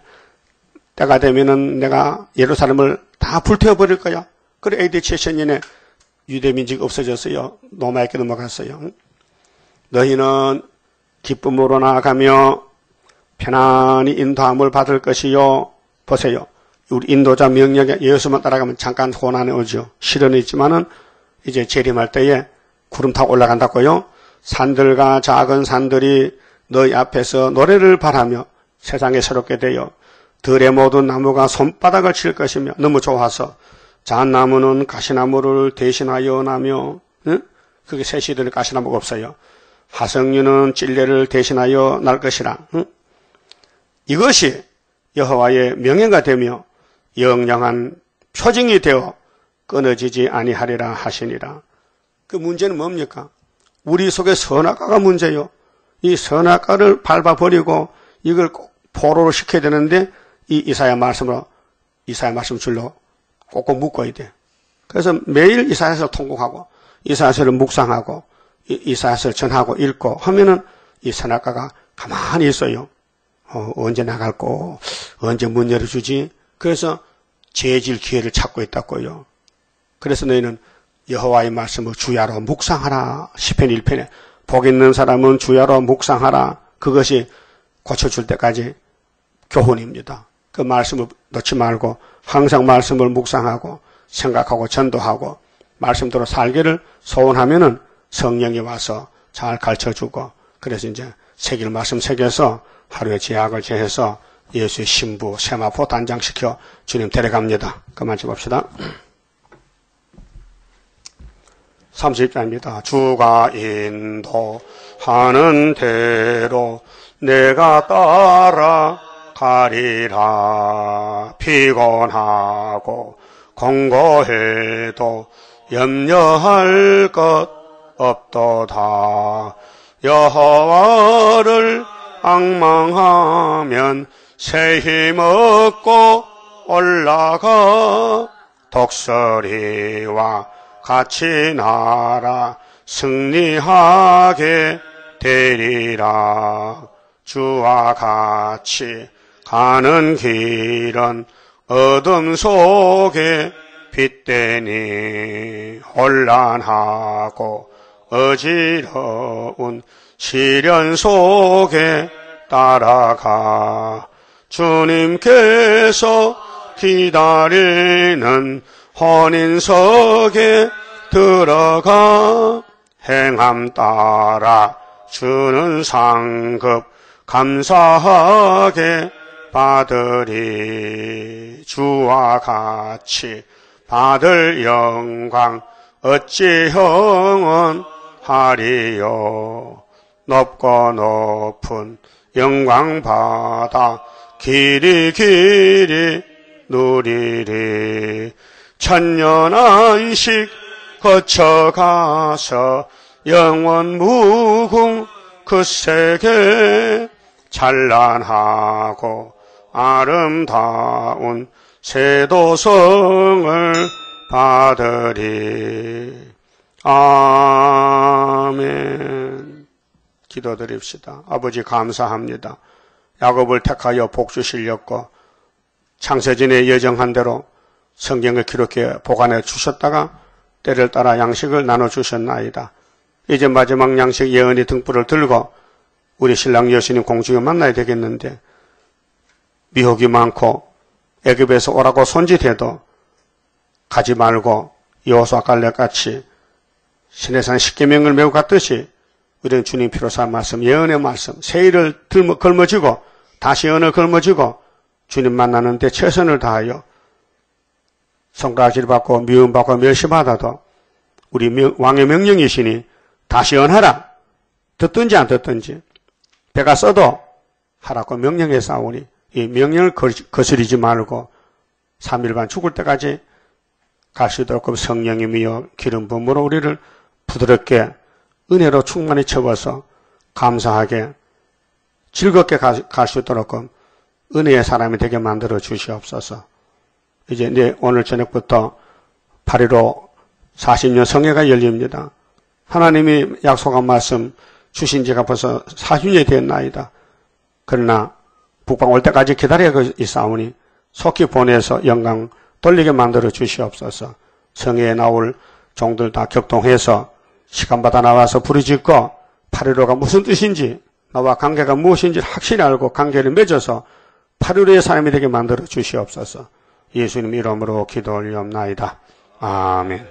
때가 되면은 내가 예루살렘을 다 불태워버릴 거야. 그래 AD 70년에 유대민족이 없어졌어요. 로마에게 넘어갔어요. 너희는 기쁨으로 나아가며 편안히 인도함을 받을 것이요. 보세요. 우리 인도자 명령에 예수만 따라가면 잠깐 고난이 오죠. 실현이 있지만은 이제 재림할 때에 구름 타고 올라간다고요. 산들과 작은 산들이 너희 앞에서 노래를 바라며 세상에 새롭게 되어 들의 모든 나무가 손바닥을 칠 것이며 너무 좋아서 잣나무는 가시나무를 대신하여 나며 그게 새 시대에 가시나무가 없어요. 하석류는 찔레를 대신하여 날 것이라. 이것이 여호와의 명예가 되며 영영한 표징이 되어 끊어지지 아니하리라 하시니라. 그 문제는 뭡니까? 우리 속에 선악과가 문제요. 이 선악과를 밟아버리고 이걸 꼭 포로로 시켜야 되는데 이 이사야 말씀 줄로 꼭꼭 묶어야 돼. 그래서 매일 이사야서를 통곡하고 이사야서를 묵상하고 이사야서를 전하고 읽고 하면은 이 선악과가 가만히 있어요. 언제 나갈고 언제 문 열어주지. 그래서 죄질 기회를 찾고 있다고요. 그래서 너희는 여호와의 말씀을 주야로 묵상하라. 시편 1편에 복 있는 사람은 주야로 묵상하라. 그것이 고쳐줄 때까지 교훈입니다. 그 말씀을 놓지 말고 항상 말씀을 묵상하고 생각하고 전도하고 말씀대로 살기를 소원하면은 성령이 와서 잘 가르쳐주고 그래서 이제 새길 말씀 새겨서 하루에 제약을 제해서 예수의 신부 세마포 단장시켜 주님 데려갑니다. 그만 좀 봅시다. 30절입니다. 주가 인도하는 대로 내가 따라가리라. 피곤하고 공고해도 염려할 것 없도다. 여호와를 앙망하면 새 힘 얻고 올라가 독수리와 같이 날아 승리하게 되리라. 주와 같이 가는 길은 어둠 속에 빛되니 혼란하고 어지러운 시련 속에 따라가 주님께서 기다리는 혼인석에 들어가 행함 따라 주는 상급 감사하게 받으리. 주와 같이 받을 영광 어찌 형언하리요. 높고 높은 영광 받아 길이 누리리. 천년 안식 거쳐가서 영원 무궁 그 세계 찬란하고 아름다운 세도성을 받으리. 아멘. 기도드립시다. 아버지 감사합니다. 야곱을 택하여 복 주시려고 창세전에 예정한 대로 성경을 기록해 보관해 주셨다가 때를 따라 양식을 나눠주셨나이다. 이제 마지막 양식 예언의 등불을 들고 우리 신랑 여신님 공주가 만나야 되겠는데 미혹이 많고 애굽에서 오라고 손짓해도 가지 말고 여호수아 갈렙같이 시내산 10계명을 메고 갔듯이 우리는 주님 피로사 말씀, 예언의 말씀, 세일을 걸머쥐고 다시 예언을 걸머쥐고 주님 만나는데 최선을 다하여 손가락질 받고 미움받고 멸시받아도 우리 왕의 명령이시니 다시 예언하라. 듣든지 안 듣든지 배가 써도 하라고 명령해 싸우니 이 명령을 거스리지 말고 3일반 죽을 때까지 갈 수 있도록 성령님이여 기름 부음으로 우리를 부드럽게 은혜로 충만히 채워서 감사하게 즐겁게 갈 수 있도록 은혜의 사람이 되게 만들어 주시옵소서. 이제 오늘 저녁부터 8.15 40년 성회가 열립니다. 하나님이 약속한 말씀 주신 지가 벌써 40년이 되었나이다. 그러나 북방 올 때까지 기다려 있사오니 속히 보내서 영광 돌리게 만들어 주시옵소서. 성회에 나올 종들 다 격동해서 시간마다 나와서 부르짖고 8.15가 무슨 뜻인지 나와 관계가 무엇인지 확실히 알고 관계를 맺어서 8.15의 사람이 되게 만들어 주시옵소서. 예수님 이름으로 기도 올리옵나이다. 아멘.